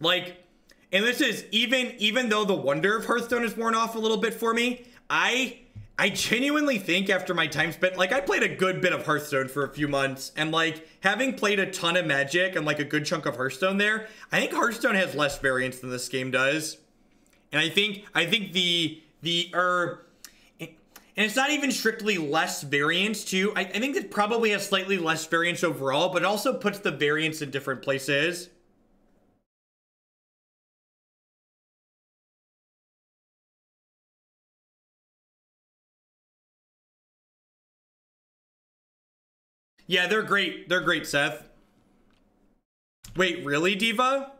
Like, and this is even though the wonder of Hearthstone has worn off a little bit for me, I I genuinely think after my time spent, like, I played a good bit of Hearthstone for a few months, and like having played a ton of Magic and like a good chunk of Hearthstone there, I think Hearthstone has less variance than this game does. And I think and it's not even strictly less variance too. I think it probably has slightly less variance overall, but it also puts the variance in different places. Yeah, they're great. They're great, Seth. Wait, really, Diva?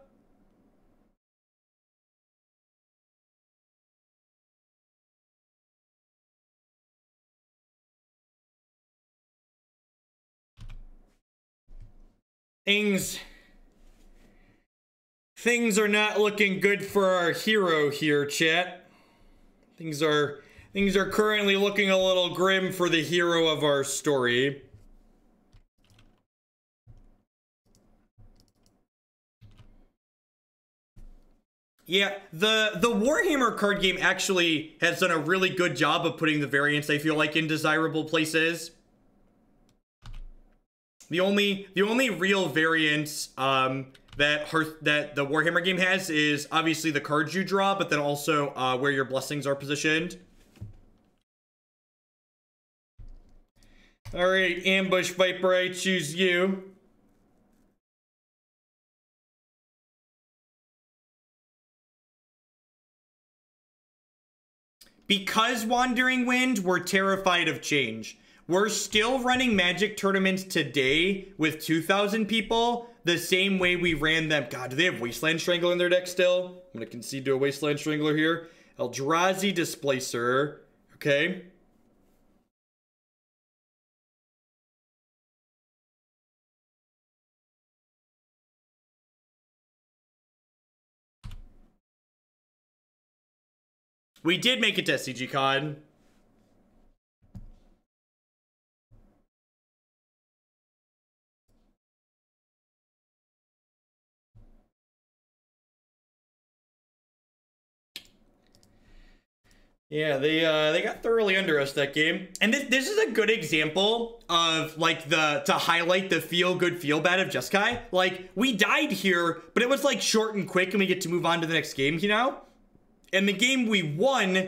Things are not looking good for our hero here, chat. Things are currently looking a little grim for the hero of our story. Yeah, the Warhammer card game actually has done a really good job of putting the variance, I feel like, in desirable places. The only real variance that the Warhammer game has is obviously the cards you draw, but then also where your blessings are positioned. All right, Ambush Viper, I choose you. Because Wandering Wind, we're terrified of change. We're still running Magic tournaments today with 2,000 people the same way we ran them. God, do they have Wasteland Strangler in their deck still? I'm going to concede to a Wasteland Strangler here. Eldrazi Displacer. Okay. We did make it to SCG-Con. Yeah, they got thoroughly under us that game. And this is a good example of like to highlight the feel good, feel bad of Jeskai. Like, we died here, but it was like short and quick and we get to move on to the next game, you know? And the game we won,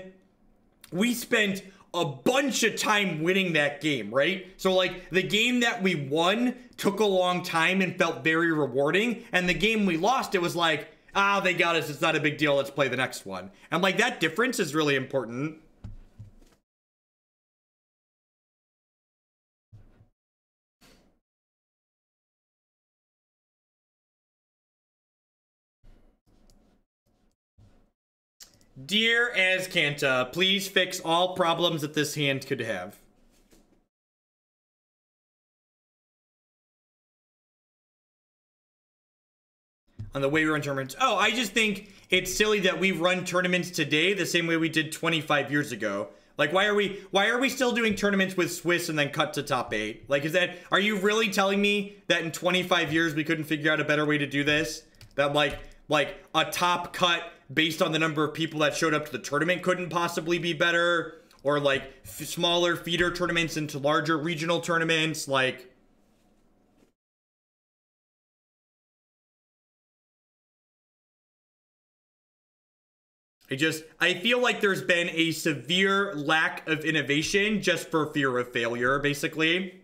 we spent a bunch of time winning that game, right? So like the game that we won took a long time and felt very rewarding. And the game we lost, it was like, ah, they got us. It's not a big deal. Let's play the next one. And like that difference is really important. Dear Azcanta, please fix all problems that this hand could have. On the way we run tournaments. Oh, I just think it's silly that we run tournaments today the same way we did 25 years ago. Like, why are we still doing tournaments with Swiss and then cut to top 8? Like, are you really telling me that in 25 years we couldn't figure out a better way to do this? That like a top cut based on the number of people that showed up to the tournament couldn't possibly be better? Or like smaller feeder tournaments into larger regional tournaments, like... I feel like there's been a severe lack of innovation just for fear of failure, basically.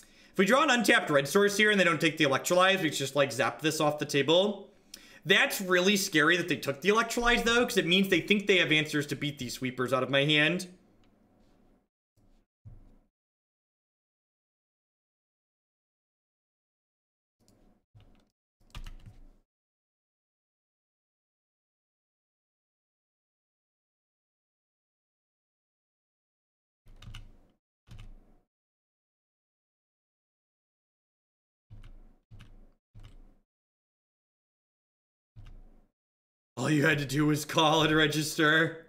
If we draw an untapped red source here and they don't take the Electrolyze, we just like zap this off the table. That's really scary that they took the Electrolyze though, because it means they think they have answers to beat these sweepers out of my hand. All you had to do was call and register.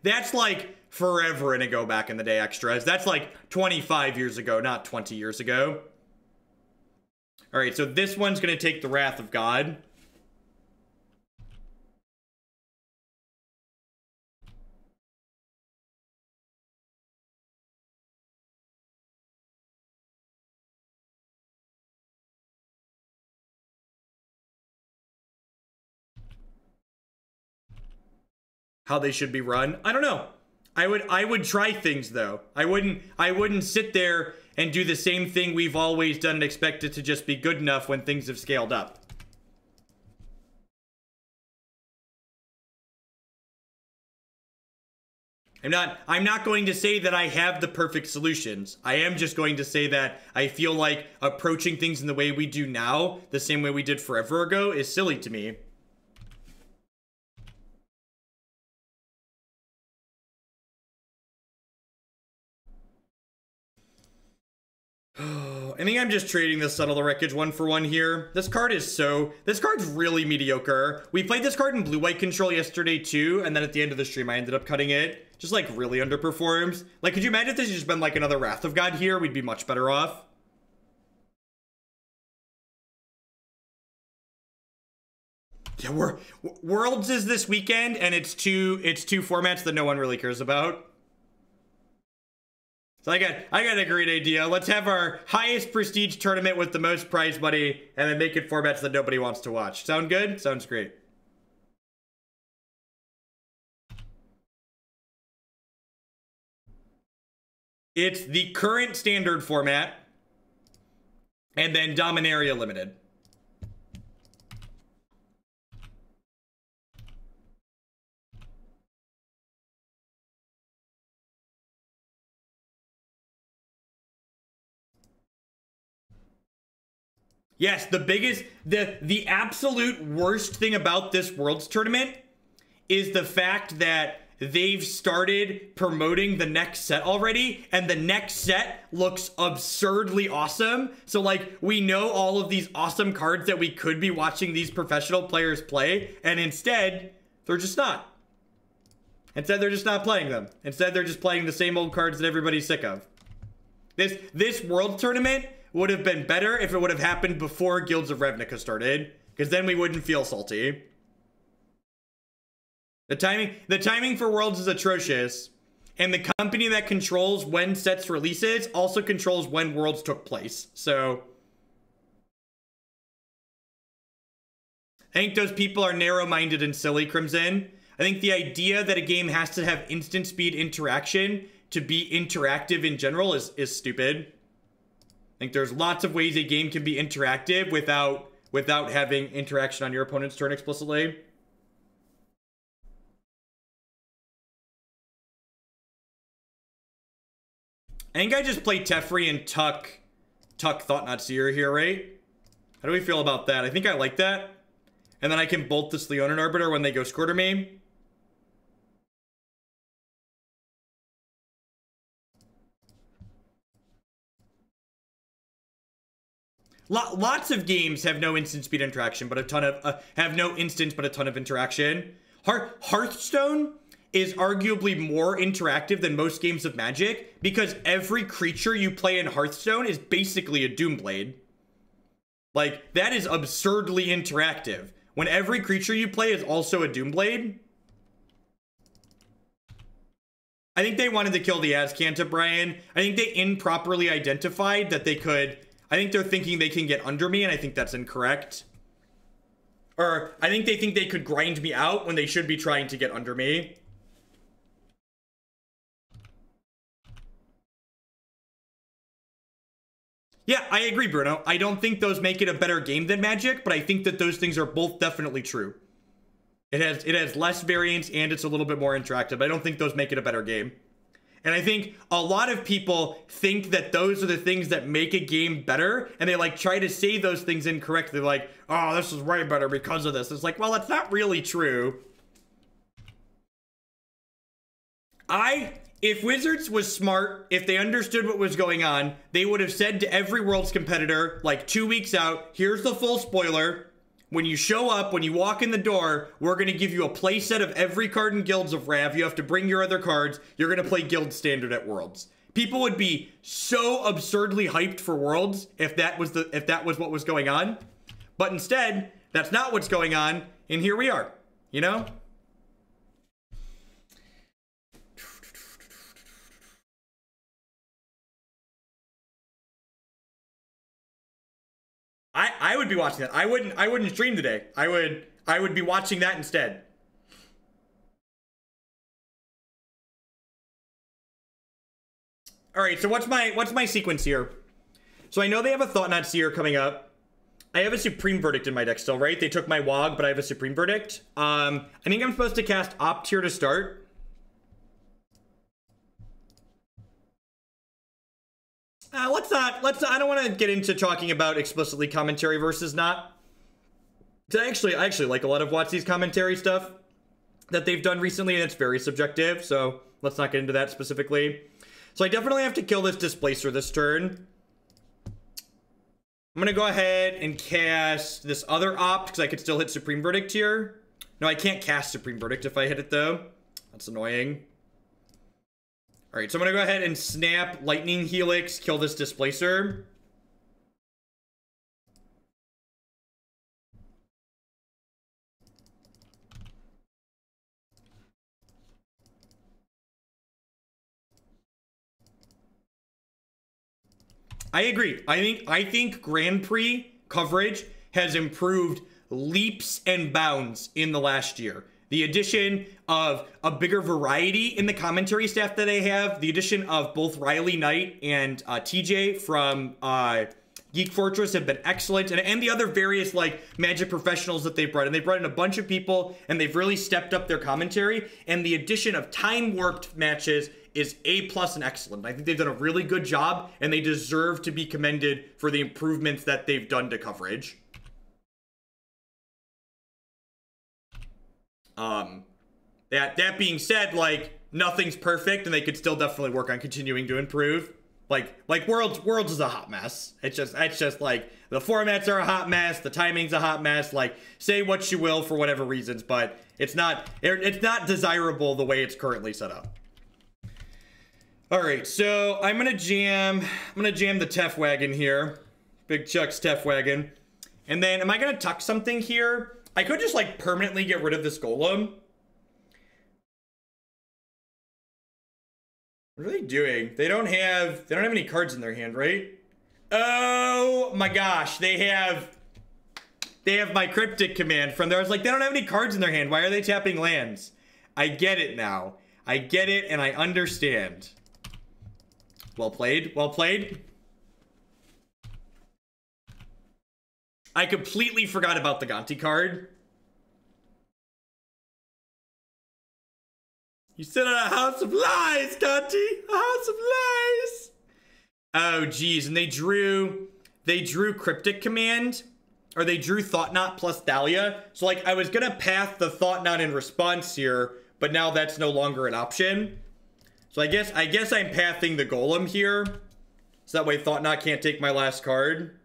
That's like forever in a go back in the day extras. That's like 25 years ago, not 20 years ago. All right, so this one's going to take the Wrath of God. how they should be run. I don't know. I would try things though. I wouldn't sit there and do the same thing we've always done and expect it to just be good enough when things have scaled up. I'm not going to say that I have the perfect solutions. I am just going to say that I feel like approaching things in the way we do now, the same way we did forever ago, is silly to me. I think I'm just trading the Settle the Wreckage 1-for-1 here. This card's really mediocre. We played this card in blue-white control yesterday too, and then at the end of the stream I ended up cutting it. Just like really underperforms. Like, could you imagine if this had just been like another Wrath of God here? We'd be much better off. Yeah, Worlds is this weekend, and it's two formats that no one really cares about. So I got a great idea. Let's have our highest prestige tournament with the most prize money, and then make it formats that nobody wants to watch. Sound good? Sounds great. It's the current standard format, and then Dominaria limited. Yes, the absolute worst thing about this Worlds tournament is the fact that they've started promoting the next set already, and the next set looks absurdly awesome. So like, we know all of these awesome cards that we could be watching these professional players play, and instead, they're just not. Instead, they're just not playing them. Instead, they're just playing the same old cards that everybody's sick of. This World Tournament would have been better if it would have happened before Guilds of Ravnica started, because then we wouldn't feel salty. The timing for Worlds is atrocious, and the company that controls when sets releases also controls when Worlds took place. So I think those people are narrow-minded and silly, Crimson. I think the idea that a game has to have instant speed interaction to be interactive in general is stupid. I think there's lots of ways a game can be interactive without having interaction on your opponent's turn explicitly. I think I just play Teferi and Tuck Thought-Knot Seer here, right? How do we feel about that? I think I like that. And then I can bolt this Leonin Arbiter when they go Squirter me. Lots of games have no instant speed interaction, but a ton of have no instant, but a ton of interaction. Hearthstone is arguably more interactive than most games of Magic because every creature you play in Hearthstone is basically a Doomblade. Like, that is absurdly interactive. When every creature you play is also a Doomblade. I think they wanted to kill the Azcanta, Brian. I think they improperly identified that they could... I think they're thinking they can get under me, and I think that's incorrect. Or, I think they could grind me out when they should be trying to get under me. Yeah, I agree, Bruno. I don't think those make it a better game than Magic, but I think that those things are both definitely true. It has less variance, and it's a little bit more interactive. I don't think those make it a better game. And I think a lot of people think that those are the things that make a game better, and they like try to say those things incorrectly. Like, oh, this is way better because of this. It's like, well, that's not really true. If Wizards was smart, if they understood what was going on, they would have said to every Worlds competitor, like 2 weeks out, here's the full spoiler. When you show up, when you walk in the door, we're going to give you a play set of every card in Guilds of Rav. You have to bring your other cards. You're going to play Guild Standard at Worlds. People would be so absurdly hyped for Worlds if that was what was going on. But instead, that's not what's going on, and here we are, you know? I would be watching that. I wouldn't stream today. I would be watching that instead. All right, so what's my sequence here? So I know they have a Thought-Knot Seer coming up. I have a Supreme Verdict in my deck still, right? They took my Wog, but I have a Supreme Verdict. I think I'm supposed to cast Opt here to start. I don't want to get into talking about explicitly commentary versus not. I actually like a lot of WotC's commentary stuff that they've done recently, and it's very subjective, so let's not get into that specifically. So I definitely have to kill this Displacer this turn. I'm gonna go ahead and cast this other Opt, because I could still hit Supreme Verdict here. No, I can't cast Supreme Verdict if I hit it, though. That's annoying. Alright, so I'm gonna go ahead and snap Lightning Helix, kill this Displacer. I agree. I think Grand Prix coverage has improved leaps and bounds in the last year. The addition of a bigger variety in the commentary staff that they have, the addition of both Riley Knight and TJ from Geek Fortress have been excellent, and the other various like Magic professionals that they've brought in. They've brought in a bunch of people, and they've really stepped up their commentary. And the addition of time-warped matches is A+ and excellent. I think they've done a really good job, and they deserve to be commended for the improvements that they've done to coverage. That being said, like, nothing's perfect, and they could still definitely work on continuing to improve. Like Worlds is a hot mess. It's just like the formats are a hot mess, the timing's a hot mess. Like, say what you will for whatever reasons, but it's not desirable the way it's currently set up. All right, so I'm gonna jam the Tef wagon here, Big Chuck's Tef wagon, and then am I gonna tuck something here? I could just like permanently get rid of this golem. What are they doing? They don't have any cards in their hand, right? Oh my gosh, they have my Cryptic Command from there. I was like, they don't have any cards in their hand. Why are they tapping lands? I get it now. I get it and I understand. Well played, well played. I completely forgot about the Gonti card. You sit on a house of lies, Gonti! A house of lies! Oh, geez, and they drew Cryptic Command, or they drew Thought-Knot plus Thalia. So, like, I was gonna path the Thought-Knot in response here, but now that's no longer an option. So I guess I'm pathing the Golem here, so that way Thought-Knot can't take my last card.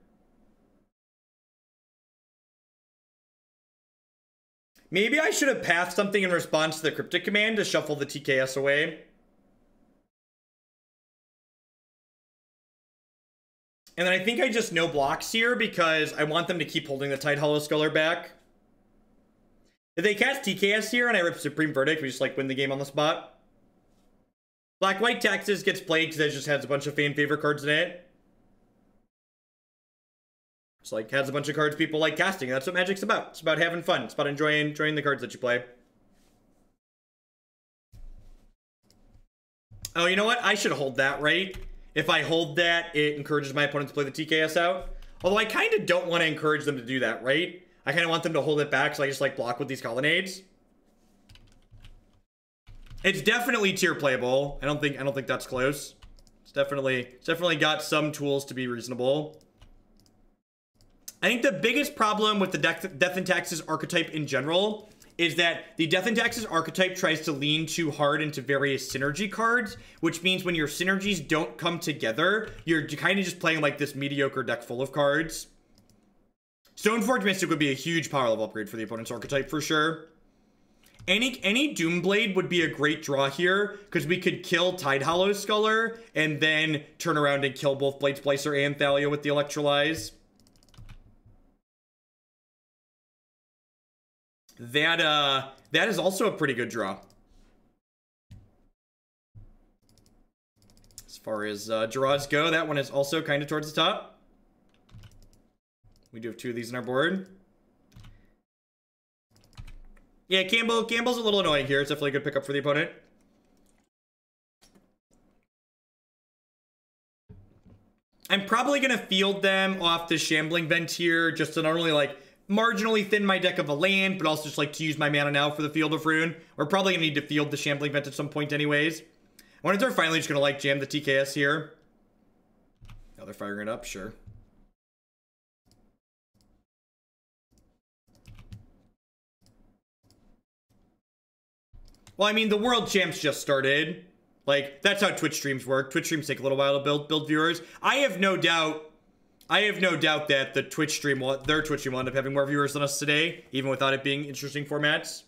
Maybe I should have pathed something in response to the Cryptic Command to shuffle the TKS away. And then I think I just no blocks here because I want them to keep holding the Tide Hollow Sculler back. If they cast TKS here and I rip Supreme Verdict, we just like win the game on the spot. Black-White Taxes gets played because it just has a bunch of fan favorite cards in it. It's like has a bunch of cards people like casting. That's what Magic's about. It's about having fun. It's about enjoying the cards that you play. Oh, you know what? I should hold that, right? If I hold that, it encourages my opponent to play the TKS out. Although I kind of don't want to encourage them to do that, right? I kind of want them to hold it back, so I just like block with these Colonnades. It's definitely tier playable. I don't think that's close. It's definitely got some tools to be reasonable. I think the biggest problem with the Death and Taxes archetype in general is that the Death and Taxes archetype tries to lean too hard into various synergy cards, which means when your synergies don't come together, you're kind of just playing like this mediocre deck full of cards. Stoneforge Mystic would be a huge power level upgrade for the opponent's archetype for sure. Any Doomblade would be a great draw here, because we could kill Tide Hollow Sculler and then turn around and kill both Blade Splicer and Thalia with the Electrolyze. That is also a pretty good draw. As far as draws go, that one is also kind of towards the top. We do have two of these on our board. Yeah, Campbell's a little annoying here. It's definitely a good pickup for the opponent. I'm probably going to field them off the Shambling Vent here, just to not only, like, marginally thin my deck of a land, but also just, like, to use my mana now for the Field of Vryn. We're probably going to need to field the Shambling Vent at some point anyways. I wonder if they're finally just going to, like, jam the TKS here. Oh, they're firing it up, sure. Well, I mean, the World Champs just started. Like, that's how Twitch streams work. Twitch streams take a little while to build viewers. I have no doubt that the Twitch stream their Twitch stream will end up having more viewers than us today, even without it being interesting formats.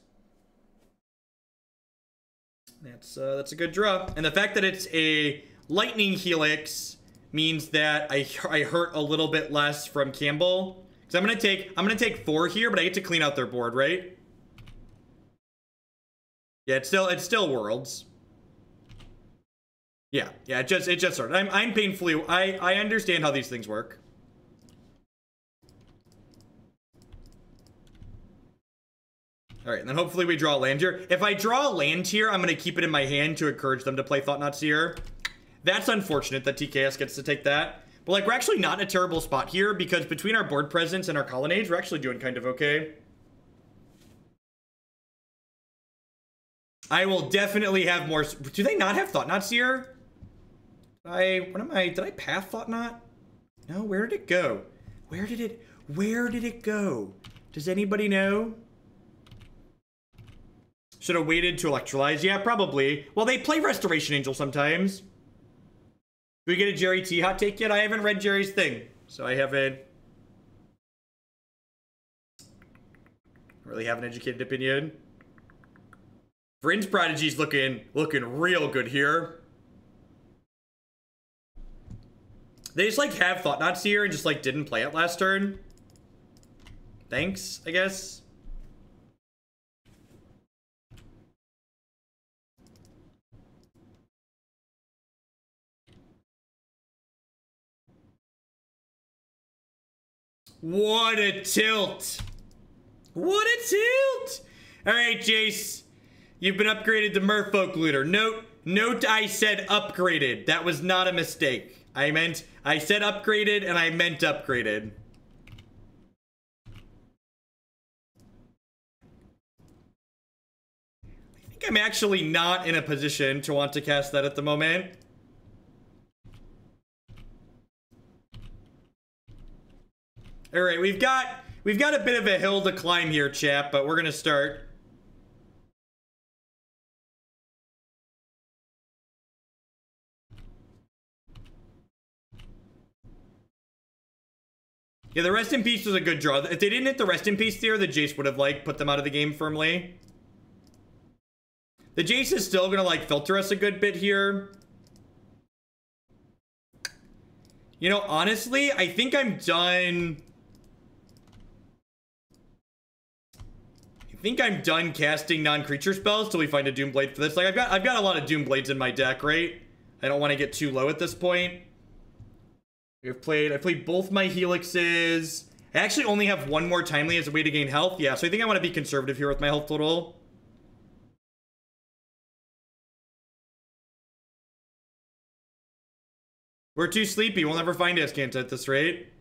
That's a good draw. And the fact that it's a Lightning Helix means that I hurt a little bit less from Campbell. Because I'm gonna take 4 here, but I get to clean out their board, right? Yeah, it's still Worlds. Yeah, it just started. I'm painfully I understand how these things work. Alright, and then hopefully we draw a land here. If I draw a land here, I'm gonna keep it in my hand to encourage them to play Thought-Knot Seer. That's unfortunate that TKS gets to take that. But like, we're actually not in a terrible spot here, because between our board presence and our Colonnades, we're actually doing kind of okay. I will definitely have more. Do they not have Thought-Knot Seer? Did I path Thought-Knot? No, where did it go? Where did it go? Does anybody know? Should have waited to Electrolyze. Yeah, probably. Well, they play Restoration Angel sometimes. Do we get a Jerry T hot take yet? I haven't read Jerry's thing, so I haven't really have an educated opinion. Vryn's Prodigy's looking real good here. They just like have Thought-Knot Seer and just like didn't play it last turn. Thanks, I guess. What a tilt. What a tilt. All right, Jace. You've been upgraded to Merfolk Looter. Note I said upgraded. That was not a mistake. I said upgraded and I meant upgraded. I think I'm actually not in a position to want to cast that at the moment. All right, we've got a bit of a hill to climb here, chap, but we're gonna start. Yeah, the Rest in Peace was a good draw. If they didn't hit the Rest in Peace there, the Jace would have, like, put them out of the game firmly. The Jace is still gonna, like, filter us a good bit here. You know, honestly, I think I'm done. I think I'm done casting non-creature spells till we find a Doomblade for this. Like, I've got a lot of Doomblades in my deck, right? I don't want to get too low at this point. I played both my Helixes. I actually only have one more Timely as a way to gain health. Yeah, so I think I want to be conservative here with my health total. We're too sleepy. We'll never find Azcanta at this rate.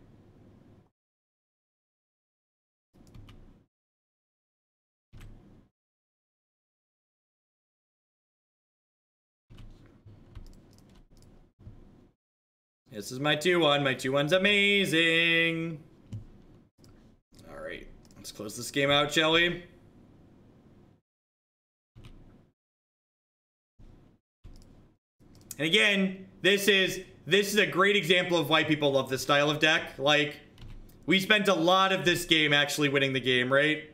This is my 2-1. My 2-1's amazing. All right. Let's close this game out, shall we? And again, this is a great example of why people love this style of deck. Like, we spent a lot of this game actually winning the game, right?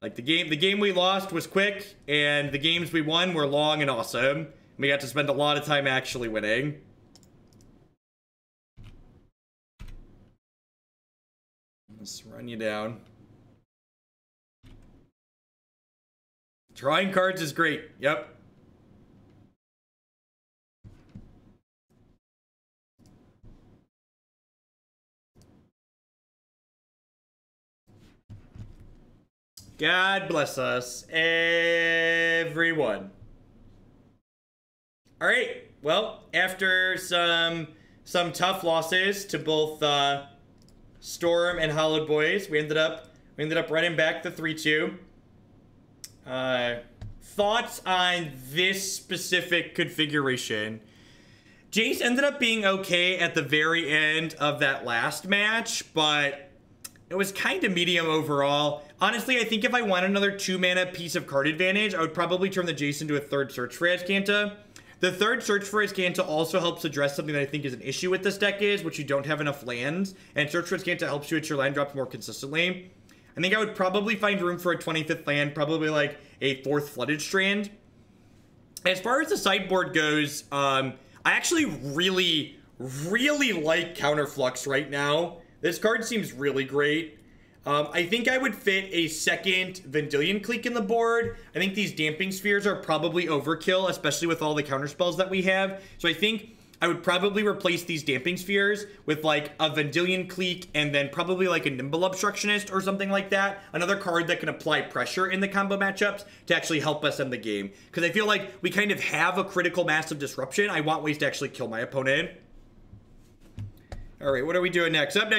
Like, the game we lost was quick, and the games we won were long and awesome. We got to spend a lot of time actually winning. Let's run you down. Drawing cards is great. Yep. God bless us, everyone. All right, well, after some tough losses to both Storm and Hallowed Boys, we ended up running back the 3-2. Thoughts on this specific configuration? Jace ended up being okay at the very end of that last match, but it was kind of medium overall. Honestly, I think if I want another 2-mana piece of card advantage, I would probably turn the Jace into a third Search for Azcanta. The third Search for Azcanta also helps address something that I think is an issue with this deck is, which you don't have enough lands, and Search for Azcanta helps you hit your land drops more consistently. I think I would probably find room for a 25th land, probably like a 4th Flooded Strand. As far as the sideboard goes, I actually really like Counterflux right now. This card seems really great. I think I would fit a second Vendilion Clique in the board. I think these Damping Spheres are probably overkill, especially with all the counterspells that we have. So I think I would probably replace these Damping Spheres with like a Vendilion Clique and then probably like a Nimble Obstructionist or something like that. Another card that can apply pressure in the combo matchups to actually help us end the game. Because I feel like we kind of have a critical mass of disruption. I want ways to actually kill my opponent. All right, what are we doing next? Up next.